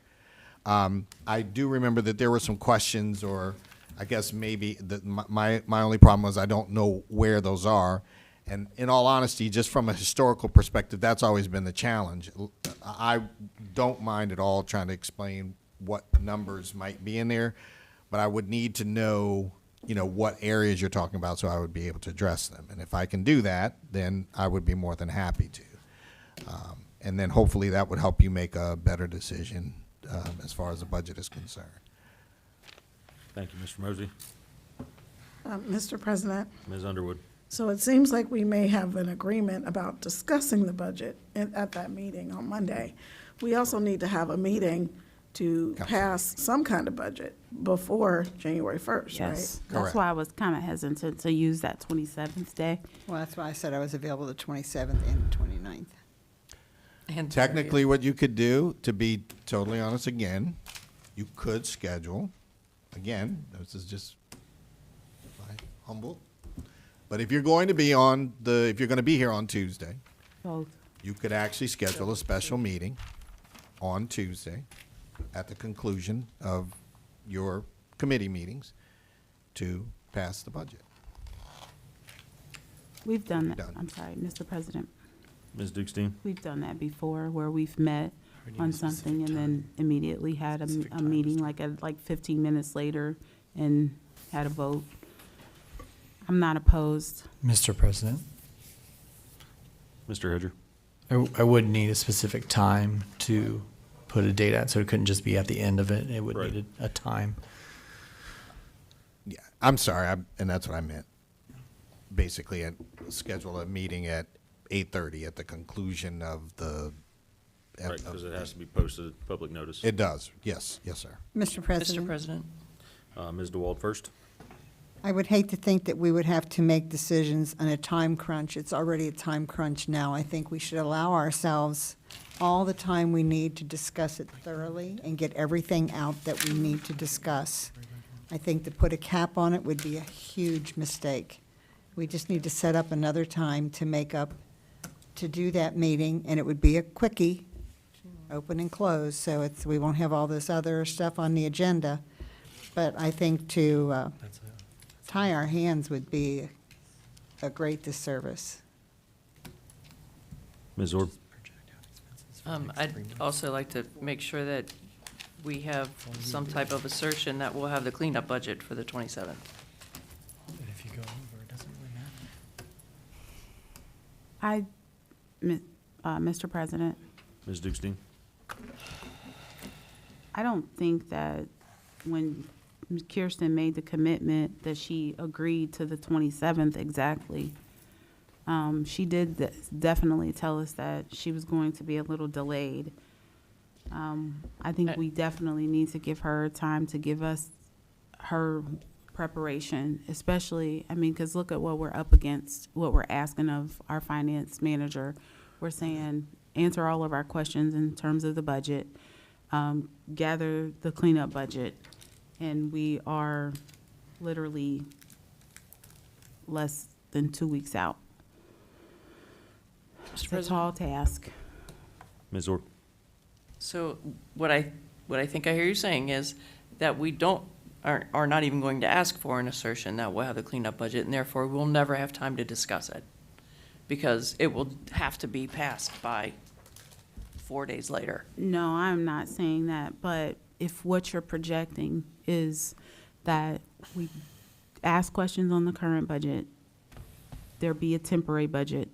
I do remember that there were some questions, or I guess maybe my only problem was I don't know where those are. And in all honesty, just from a historical perspective, that's always been the challenge. I don't mind at all trying to explain what numbers might be in there, but I would need to know, what areas you're talking about so I would be able to address them. And if I can do that, then I would be more than happy to. And then hopefully that would help you make a better decision as far as the budget is concerned. Thank you, Mr. Mosey. Mr. President, Ms. Underwood. so it seems like we may have an agreement about discussing the budget at that meeting on Monday. We also need to have a meeting to pass some kind of budget before January 1st, right? Yes, Correct. that's why I was kind of hesitant to use that 27th day. Well, that's why I said I was available the 27th and the 29th. And Technically, what you could do, to be totally honest again, you could schedule, again, this is just my humble, but if you're going to be if you're going to be here on Tuesday, Both. you could actually schedule a special meeting on Tuesday at the conclusion of your committee meetings to pass the budget. We've done that. Done. I'm sorry, Mr. President. Ms. Dukestein. We've done that before where we've met on something and then immediately had a meeting like 15 minutes later and had a vote. I'm not opposed. Mr. President, Mr. Hedger. I would need a specific time to put a date at, so it couldn't just be at the end of it. It would Right. need a time. Yeah, I'm sorry, and that's what I meant. Basically, schedule a meeting at 8:30 at the conclusion of the. Right, because it has to be posted at public notice. It does, yes, yes, sir. Mr. President? Mr. President, Ms. DeWald first. I would hate to think that we would have to make decisions on a time crunch. It's already a time crunch now. I think we should allow ourselves all the time we need to discuss it thoroughly and get everything out that we need to discuss. I think to put a cap on it would be a huge mistake. We just need to set up another time to do that meeting, and it would be a quickie, open and close, so we won't have all this other stuff on the agenda. But I think to tie our hands would be a great disservice. Ms. Orb. I'd also like to make sure that we have some type of assertion that we'll have the cleanup budget for the 27th. If you go over, it doesn't really matter. Mr. President, Ms. Dukestein. I don't think that when Kirsten made the commitment that she agreed to the 27th exactly. She did definitely tell us that she was going to be a little delayed. I think we definitely need to give her time to give us her preparation, especially, because look at what we're up against, what we're asking of our finance manager. We're saying, answer all of our questions in terms of the budget, gather the cleanup budget, and we are literally less than 2 weeks out. Mr. It's a President? tall task. Ms. Orb. So what I think I hear you saying is that we are not even going to ask for an assertion that we'll have the cleanup budget, and therefore we'll never have time to discuss it, because it will have to be passed by 4 days later. No, I'm not saying that, but if what you're projecting is that we ask questions on the current budget, there be a temporary budget,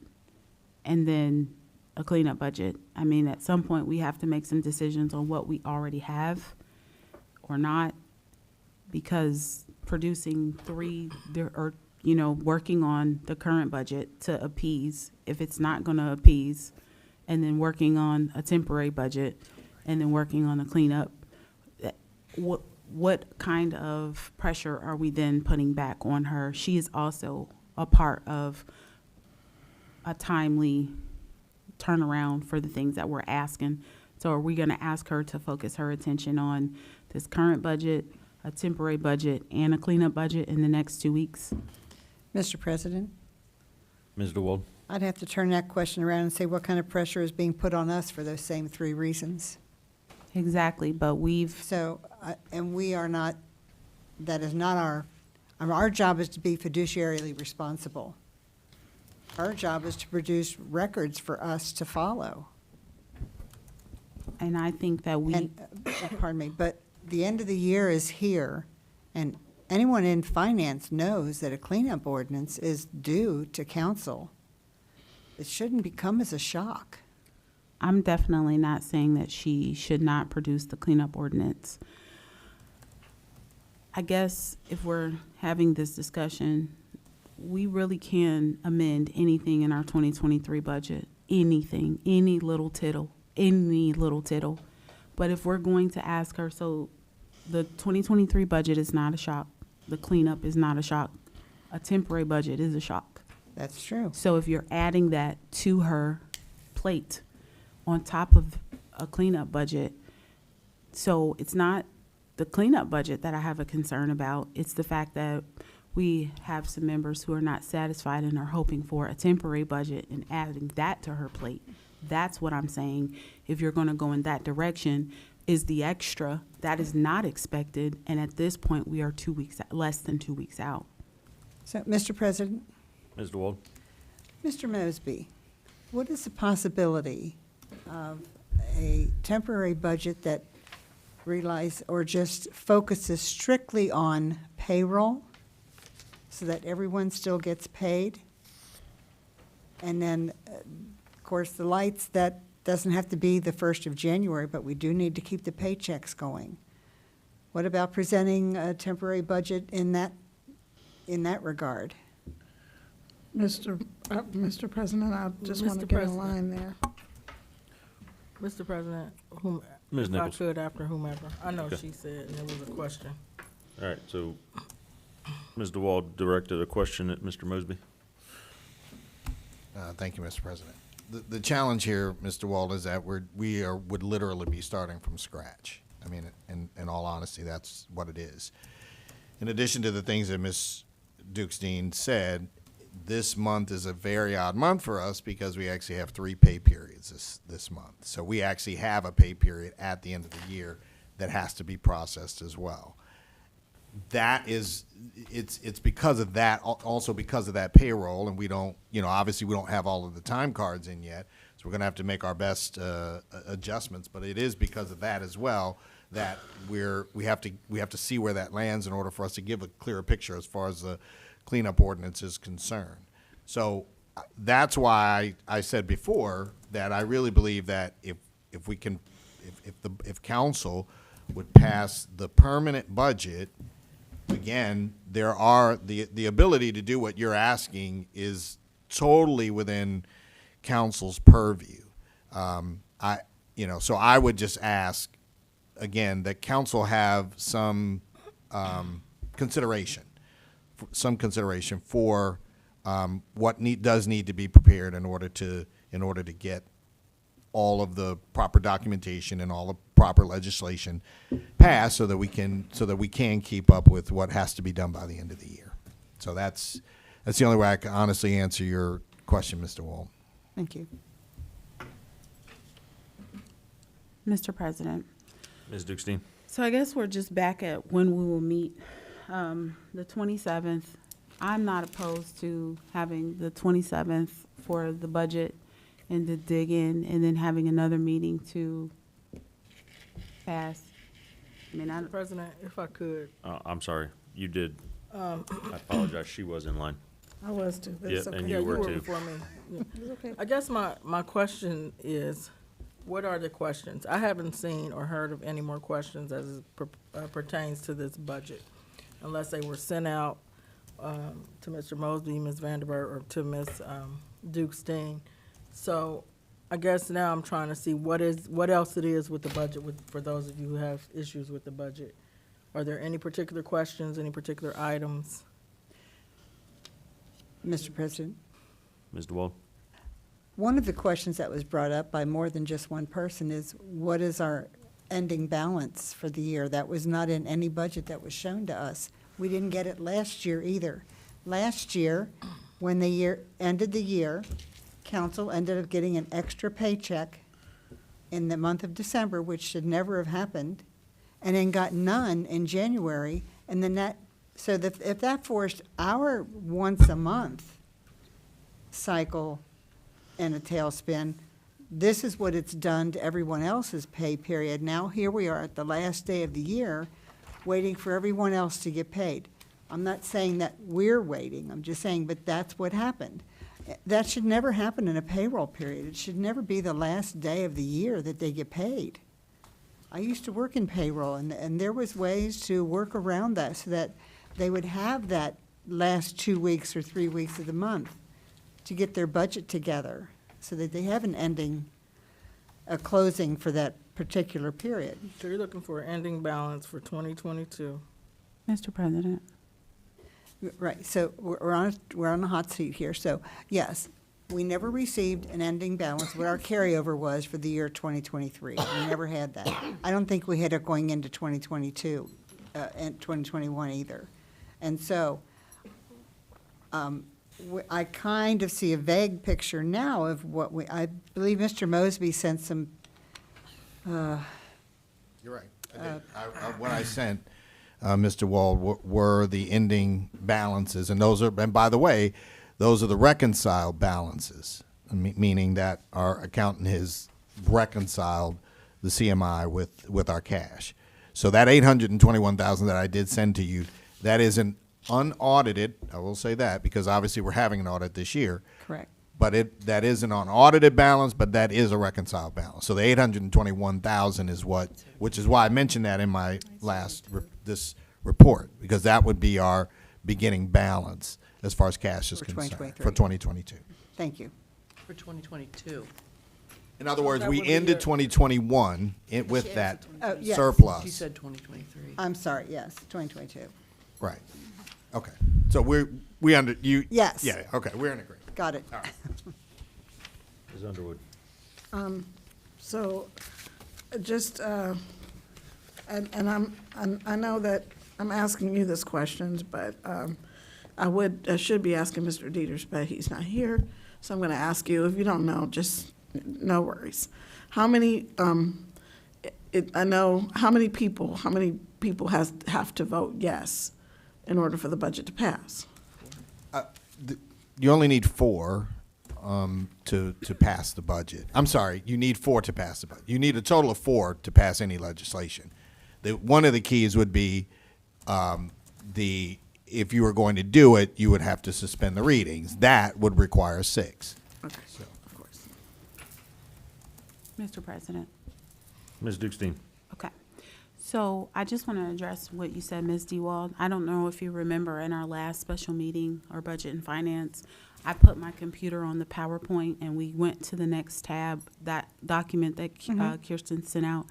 and then a cleanup budget. At some point, we have to make some decisions on what we already have or not, because producing working on the current budget to appease, if it's not gonna appease, and then working on a temporary budget, and then working on a cleanup, what kind of pressure are we then putting back on her? She is also a part of a timely turnaround for the things that we're asking. So are we gonna ask her to focus her attention on this current budget, a temporary budget, and a cleanup budget in the next 2 weeks? Mr. President, Ms. DeWald. I'd have to turn that question around and say what kind of pressure is being put on us for those same three reasons. Exactly, but So, and we are not, that is not our job is to be fiduciarily responsible. Our job is to produce records for us to follow. and I think that we, And, pardon me, but the end of the year is here, and anyone in finance knows that a cleanup ordinance is due to council. It shouldn't come as a shock. I'm definitely not saying that she should not produce the cleanup ordinance. I guess if we're having this discussion, we really can amend anything in our 2023 budget, anything, any little tittle. But if we're going to ask her, so the 2023 budget is not a shock. The cleanup is not a shock. A temporary budget is a shock. That's true. So if you're adding that to her plate on top of a cleanup budget, so it's not the cleanup budget that I have a concern about. It's the fact that we have some members who are not satisfied and are hoping for a temporary budget and adding that to her plate. That's what I'm saying. If you're going to go in that direction, is the extra that is not expected. And at this point, we are less than 2 weeks out. So, Mr. President, Ms. DeWald? Mr. Mosby, what is the possibility of a temporary budget that relies or just focuses strictly on payroll so that everyone still gets paid? And then, of course, the lights, that doesn't have to be the 1st of January, but we do need to keep the paychecks going. What about presenting a temporary budget in that regard? Mr. President, I just want to Mr. get in President. line there. Mr. President, Ms. if I Nichols. could, after whomever. I know Okay. she said, and there was a question. All right, so Ms. DeWald directed a question at Mr. Mosby. Thank you, Mr. President. The challenge here, Mr. Wald, is that would literally be starting from scratch. I mean, in all honesty, that's what it is. In addition to the things that Ms. Dukestein said, this month is a very odd month for us because we actually have 3 pay periods this month. So we actually have a pay period at the end of the year that has to be processed as well. That is, it's because of that, also because of that payroll, and we don't, obviously we don't have all of the time cards in yet, so we're gonna have to make our best adjustments, but it is because of that as well that we have to see where that lands in order for us to give a clearer picture as far as the cleanup ordinance is concerned. So that's why I said before that I really believe that if council would pass the permanent budget, again, there are the ability to do what you're asking is totally within council's purview. So I would just ask again that council have some consideration for what does need to be prepared in order to get all of the proper documentation and all the proper legislation passed so that we can keep up with what has to be done by the end of the year. So that's the only way I can honestly answer your question, Mr. Wald. Thank you. Mr. President. Ms. Dukestein? So I guess we're just back at when we will meet, the 27th. I'm not opposed to having the 27th for the budget and to dig in, and then having another meeting to pass. I mean, Mr. President, if I could, I'm sorry, you did. I apologize, she was in line. I was too, but it's Yeah, okay. and yeah, you you were were too. before me. Yeah. It's okay. I guess my question is, what are the questions? I haven't seen or heard of any more questions as it pertains to this budget, unless they were sent out to Mr. Mosby, Ms. Vanderburg, or to Ms. Dukestein. So I guess now I'm trying to see what else it is with the budget for those of you who have issues with the budget. Are there any particular questions, any particular items? Mr. President, Ms. DeWald? one of the questions that was brought up by more than just one person is, what is our ending balance for the year? That was not in any budget that was shown to us. We didn't get it last year either. Last year, when the year ended the year, council ended up getting an extra paycheck in the month of December, which should never have happened, and then got none in January, and then if that forced our once a month cycle in a tailspin, this is what it's done to everyone else's pay period. Now here we are at the last day of the year, waiting for everyone else to get paid. I'm not saying that we're waiting, I'm just saying, but that's what happened. That should never happen in a payroll period. It should never be the last day of the year that they get paid. I used to work in payroll, and there was ways to work around that so that they would have that last 2 weeks or 3 weeks of the month to get their budget together, so that they have an ending, a closing for that particular period. So you're looking for an ending balance for 2022. Mr. President, Right, so we're on a hot seat here. So, yes, we never received an ending balance, what our carryover was for the year 2023. We never had that. I don't think we had it going into 2022, and 2021 either. And so, I kind of see a vague picture now of what I believe Mr. Mosby sent some, You're right. What I sent, Mr. Wall, were the ending balances, and and by the way, those are the reconciled balances, meaning that our accountant has reconciled the CMI with our cash. So that $821,000 that I did send to you, that is an unaudited, I will say that, because obviously we're having an audit this year. correct. But that is an unaudited balance, but that is a reconciled balance. So the 821,000 is which is why I mentioned that in my this report, because that would be our beginning balance as far as cash is For concerned 2023. for 2022. Thank you. For 2022. In other words, that we would be ended your- 2021 with that Oh, yes. surplus. She said 2023. I'm sorry, yes, 2022. Right. Okay. So we under you. Yes. Yeah. Okay. We're in agreement. Got it. All right. Ms. Underwood. So, just, and I know that I'm asking you this questions, but I should be asking Mr. Dieters, but he's not here. So I'm going to ask you, if you don't know, just no worries. How many, I know, how many people have to vote yes in order for the budget to pass? You only need 4 to pass the budget. I'm sorry, you need 4 to pass the budget. You need a total of 4 to pass any legislation. One of the keys would be if you were going to do it, you would have to suspend the readings. That would require 6. Okay, of course. Mr. President. Ms. Dukestein. Okay. So I just want to address what you said, Ms. Dewald. I don't know if you remember in our last special meeting, or Budget and Finance, I put my computer on the PowerPoint and we went to the next tab, that document that Kirsten sent out.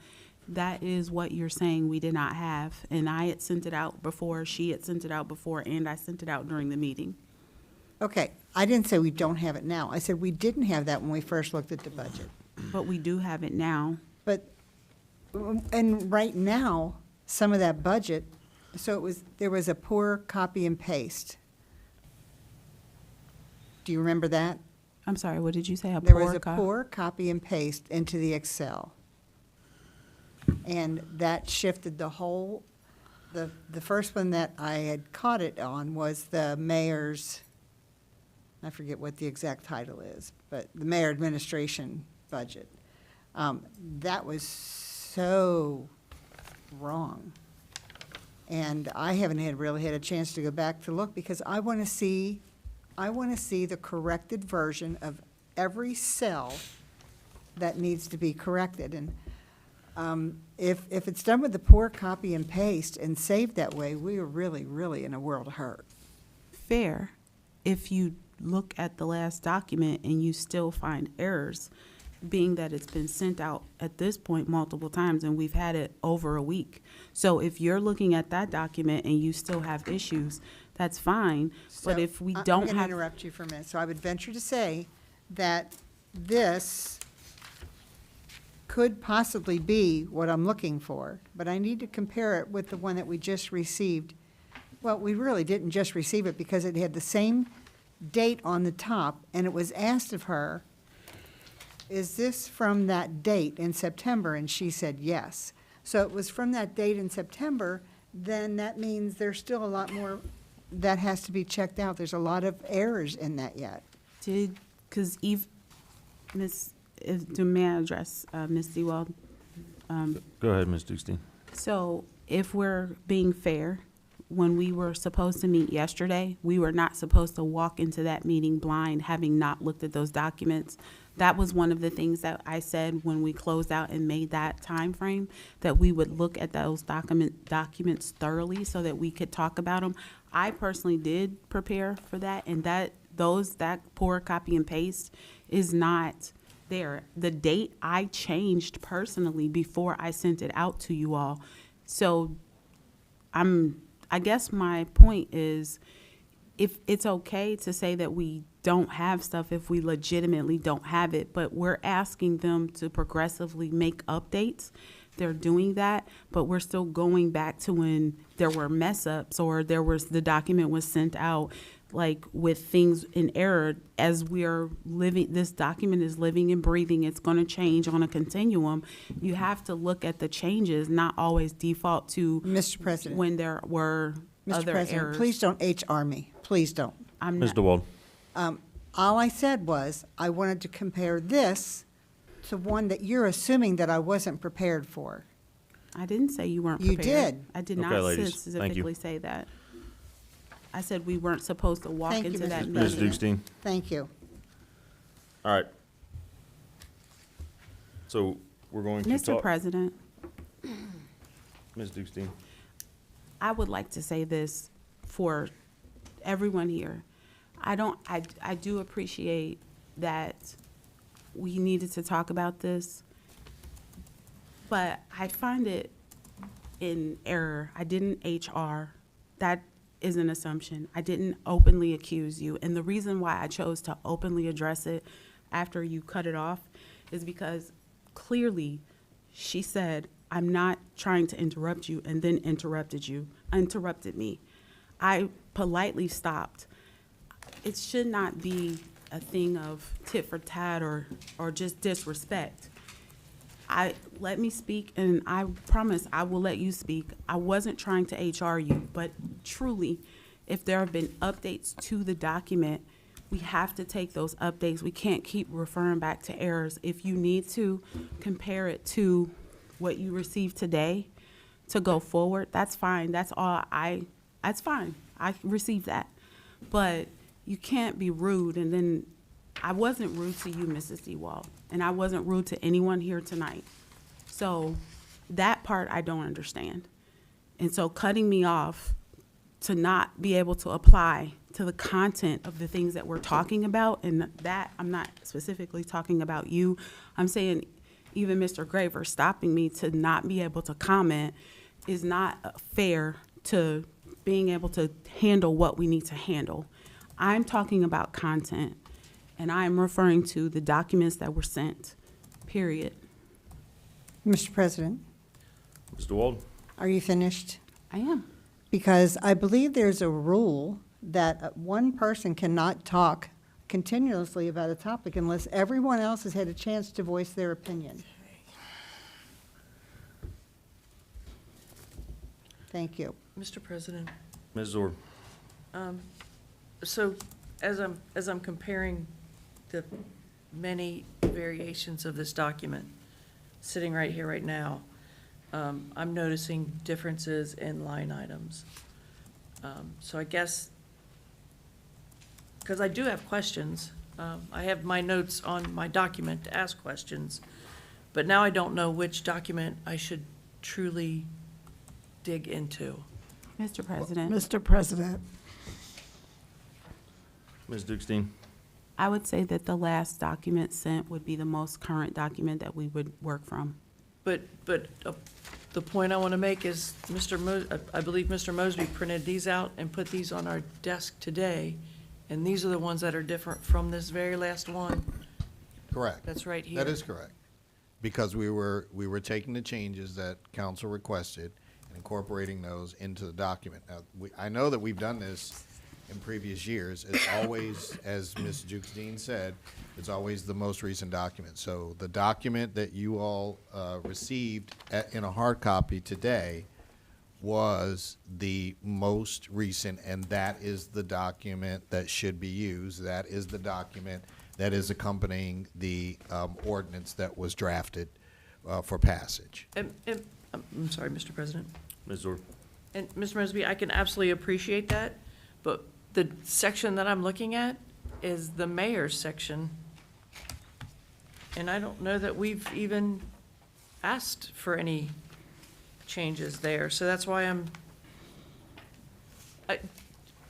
That is what you're saying we did not have. And I had sent it out before, she had sent it out before, and I sent it out during the meeting. Okay, I didn't say we don't have it now. I said we didn't have that when we first looked at the budget. But we do have it now. But, and right now, some of that budget, so there was a poor copy and paste. Do you remember that? I'm sorry, what did you say? There was a poor copy and paste into the Excel. And that shifted the whole, the first one that I had caught it on was the mayor's, I forget what the exact title is, but the mayor administration budget. That was so wrong. And I haven't really had a chance to go back to look, because I want to see the corrected version of every cell that needs to be corrected. And if it's done with the poor copy and paste and saved that way, we are really, really in a world of hurt. Fair, if you look at the last document and you still find errors, being that it's been sent out at this point multiple times and we've had it over a week. So if you're looking at that document and you still have issues, that's fine. But So, if we I'm don't going to have, interrupt you for a minute. So I would venture to say that this could possibly be what I'm looking for, but I need to compare it with the one that we just received. Well, we really didn't just receive it, because it had the same date on the top, and it was asked of her, is this from that date in September? And she said yes. So it was from that date in September, then that means there's still a lot more that has to be checked out. There's a lot of errors in that yet. because may I address Ms. Sewell? Go ahead, Ms. Dukestein. So if we're being fair, when we were supposed to meet yesterday, we were not supposed to walk into that meeting blind, having not looked at those documents. That was one of the things that I said when we closed out and made that time frame, that we would look at those documents thoroughly so that we could talk about them. I personally did prepare for that, and that poor copy and paste is not there. The date I changed personally before I sent it out to you all. So I guess my point is, if it's okay to say that we don't have stuff if we legitimately don't have it, but we're asking them to progressively make updates. They're doing that, but we're still going back to when there were mess ups or the document was sent out like with things in error. As we are living, this document is living and breathing. It's going to change on a continuum. You have to look at the changes, not always default to Mr. President. when there were Mr. other President, errors. please don't HR me. Please don't. I'm Ms. not, DeWald. All I said was, I wanted to compare this to one that you're assuming that I wasn't prepared for. I didn't say you weren't You prepared. did. I did Okay, not ladies. Thank you. specifically say that. I said we weren't supposed to walk Thank you, into that Mrs. Ms. meeting. Dukestein. Thank you. All right. So we're going to talk. Mr. President, Ms. Dukestein. I would like to say this for everyone here. I do appreciate that we needed to talk about this, but I find it in error. I didn't HR. That is an assumption. I didn't openly accuse you. And the reason why I chose to openly address it after you cut it off is because clearly she said, I'm not trying to interrupt you, and then interrupted me. I politely stopped. It should not be a thing of tit for tat or just disrespect. Let me speak, and I promise I will let you speak. I wasn't trying to HR you, but truly, if there have been updates to the document, we have to take those updates. We can't keep referring back to errors. If you need to compare it to what you received today to go forward, that's fine. That's fine. I received that. But you can't be rude, and then I wasn't rude to you, Mrs. DeWald, and I wasn't rude to anyone here tonight. So that part I don't understand. And so cutting me off to not be able to apply to the content of the things that we're talking about, and that I'm not specifically talking about you. I'm saying even Mr. Graver stopping me to not be able to comment is not fair to being able to handle what we need to handle. I'm talking about content, and I'm referring to the documents that were sent, period. Mr. President, Ms. DeWald. are you finished? I am. Because I believe there's a rule that one person cannot talk continuously about a topic unless everyone else has had a chance to voice their opinion. Thank you. Mr. President, Ms. Zorb. so as I'm comparing the many variations of this document, sitting right here, right now, I'm noticing differences in line items. So I guess, because I do have questions, I have my notes on my document to ask questions, but now I don't know which document I should truly dig into. Mr. President, Mr. President, Ms. Dukestein. I would say that the last document sent would be the most current document that we would work from. But the point I want to make is I believe Mr. Mosby printed these out and put these on our desk today, and these are the ones that are different from this very last one. Correct. That's right here. That is correct. Because we were taking the changes that council requested and incorporating those into the document. Now, I know that we've done this in previous years. It's always, as Ms. Dukestein said, it's always the most recent document. So the document that you all received in a hard copy today was the most recent, and that is the document that should be used. That is the document that is accompanying the ordinance that was drafted for passage. I'm sorry, Mr. President. Ms. Zorb. And Mr. Mosby, I can absolutely appreciate that, but the section that I'm looking at is the mayor's section. And I don't know that we've even asked for any changes there, so that's why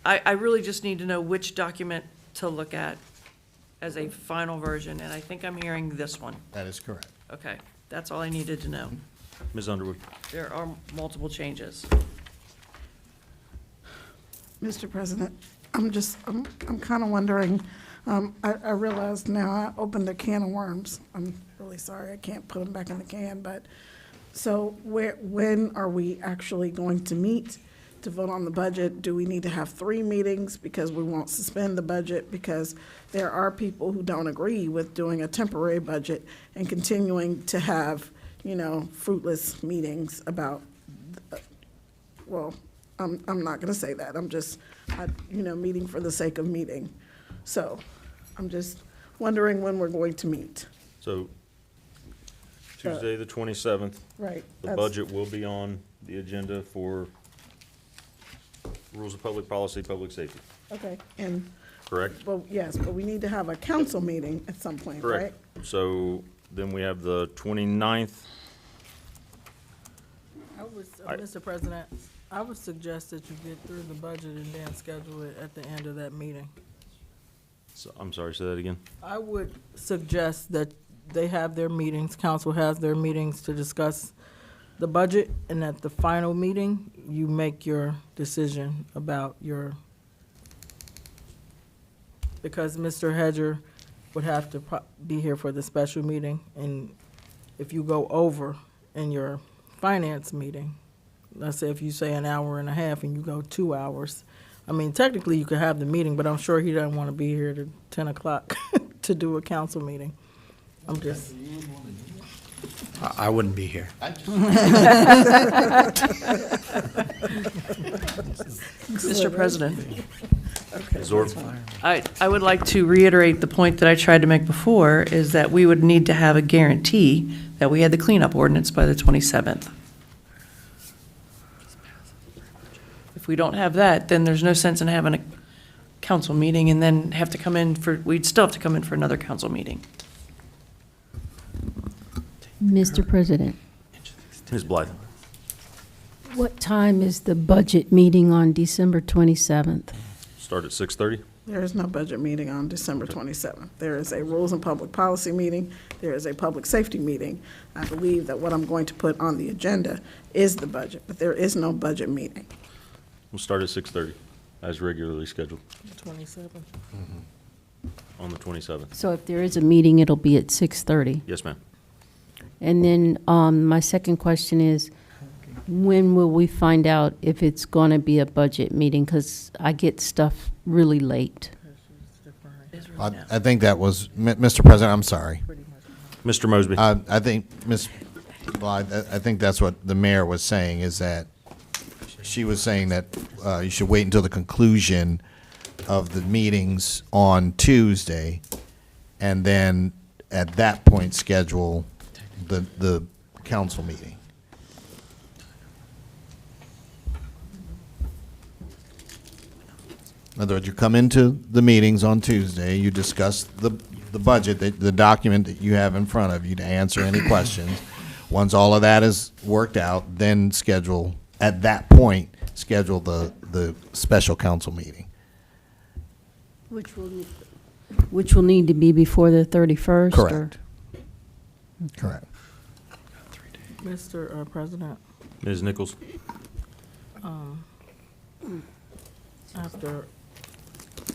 I really just need to know which document to look at as a final version, and I think I'm hearing this one. That is correct. Okay, that's all I needed to know. Ms. Underwood? There are multiple changes. Mr. President, I'm kind of wondering, I realize now I opened a can of worms. I'm really sorry, I can't put them back in the can, but, so when are we actually going to meet to vote on the budget? Do we need to have 3 meetings because we won't suspend the budget? Because there are people who don't agree with doing a temporary budget and continuing to have, fruitless meetings about, well, I'm not gonna say that, I'm just, meeting for the sake of meeting. So, I'm just wondering when we're going to meet. So Tuesday, the 27th, Right. the that's- budget will be on the agenda for rules of public policy, public safety, Okay, and, correct? well, yes, but we need to have a council meeting at some point, right? Correct. So then we have the 29th. Mr. President, I would suggest that you get through the budget and then schedule it at the end of that meeting. So, I'm sorry, say that again? I would suggest that they have their meetings, council has their meetings to discuss the budget, and at the final meeting, you make your decision about because Mr. Hedger would have to be here for the special meeting, and if you go over in your finance meeting, let's say if you say an hour and a half and you go 2 hours, I mean, technically you could have the meeting, but I'm sure he doesn't want to be here to 10 o'clock to do a council meeting. I'm just, I wouldn't be here. Mr. President, Zorb? I would like to reiterate the point that I tried to make before, is that we would need to have a guarantee that we had the cleanup ordinance by the 27th. If we don't have that, then there's no sense in having a council meeting and then have to come in we'd still have to come in for another council meeting. Mr. President, Ms. Blythe? what time is the budget meeting on December 27th? Start at 6:30? There is no budget meeting on December 27th. There is a rules and public policy meeting. There is a public safety meeting. I believe that what I'm going to put on the agenda is the budget, but there is no budget meeting. We'll start at 6:30, as regularly scheduled, 27. on the 27th. So if there is a meeting, it'll be at 6:30. Yes, ma'am. And then my second question is, when will we find out if it's going to be a budget meeting? Because I get stuff really late. I think that was, Mr. President, I'm sorry. Mr. Mosby? I think, Ms. Blythe, I think that's what the mayor was saying, is that she was saying that you should wait until the conclusion of the meetings on Tuesday, and then at that point, schedule the council meeting. In other words, you come into the meetings on Tuesday, you discuss the budget, the document that you have in front of you to answer any questions. Once all of that is worked out, then schedule, at that point, schedule the special council meeting. Which will need to be before the 31st? or- Correct. Correct. Mr. President, Ms. Nichols? after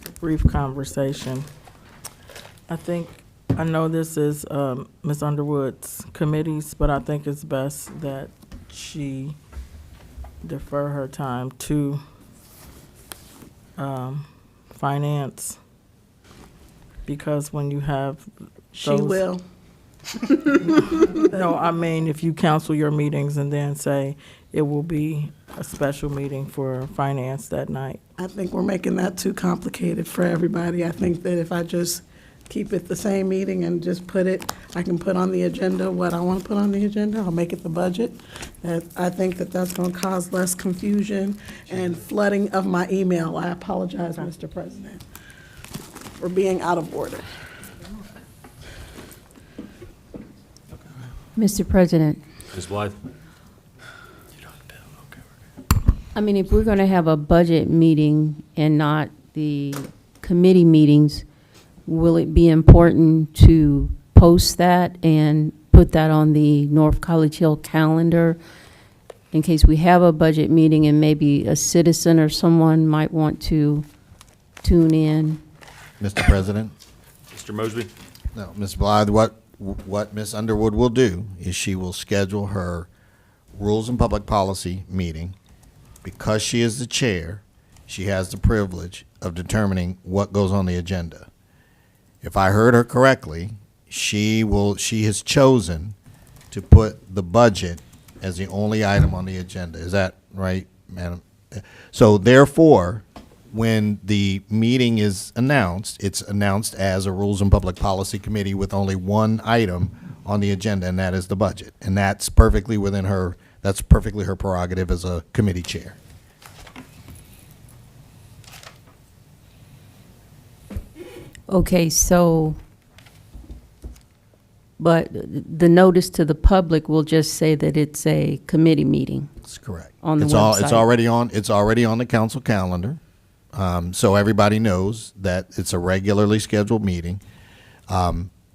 a brief conversation, I know this is Ms. Underwood's committees, but I think it's best that she defer her time to finance, because when you have She those- will. No, I mean, if you cancel your meetings and then say it will be a special meeting for finance that night. I think we're making that too complicated for everybody. I think that if I just keep it the same meeting and just put it, I can put on the agenda what I want to put on the agenda. I'll make it the budget. I think that that's going to cause less confusion and flooding of my email. I apologize, Mr. President, for being out of order. Mr. President, Ms. Blythe? I mean, if we're going to have a budget meeting and not the committee meetings, will it be important to post that and put that on the North College Hill calendar in case we have a budget meeting and maybe a citizen or someone might want to tune in? Mr. President? Mr. Mosby? No, Ms. Blythe, what Ms. Underwood will do is she will schedule her Rules and Public Policy meeting. Because she is the chair, she has the privilege of determining what goes on the agenda. If I heard her correctly, she has chosen to put the budget as the only item on the agenda. Is that right, Madam? So therefore, when the meeting is announced, it's announced as a Rules and Public Policy Committee with only one item on the agenda, and that is the budget. And that's perfectly within her, that's perfectly her prerogative as a committee chair. Okay, so, but the notice to the public will just say that it's a committee meeting. That's correct. On the It's website. It's already on the council calendar. So everybody knows that it's a regularly scheduled meeting.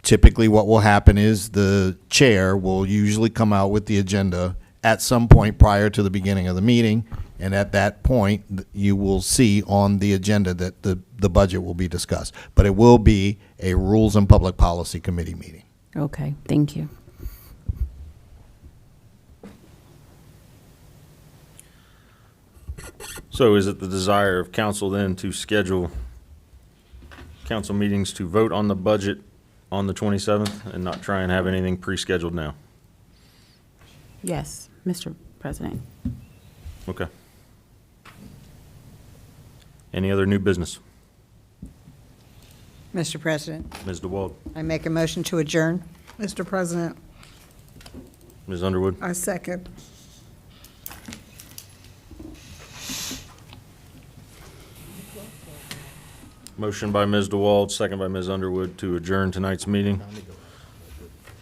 Typically, what will happen is the chair will usually come out with the agenda at some point prior to the beginning of the meeting, and at that point, you will see on the agenda that the budget will be discussed. But it will be a Rules and Public Policy Committee meeting. Okay, thank you. So is it the desire of council then to schedule council meetings to vote on the budget on the 27th and not try and have anything pre-scheduled now? Yes, Mr. President. Okay. Any other new business? Mr. President, Ms. DeWald? I make a motion to adjourn. Mr. President, Ms. Underwood? I second. Motion by Ms. DeWald, second by Ms. Underwood to adjourn tonight's meeting.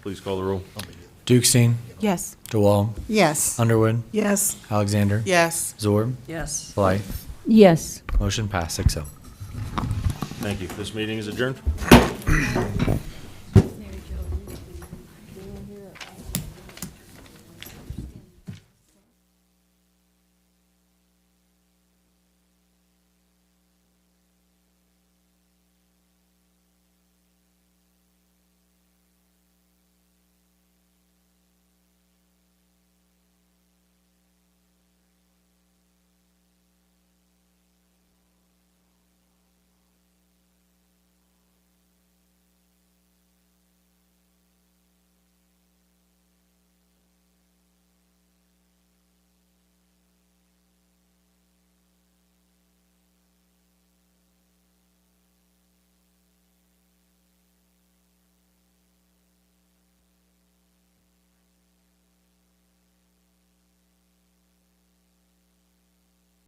Please call the roll. Dukestein, Yes. DeWall, Yes. Underwood, Yes. Alexander, Yes. Zorb, Yes. Blythe. Yes. Motion passed 6-0. Thank you. This meeting is adjourned.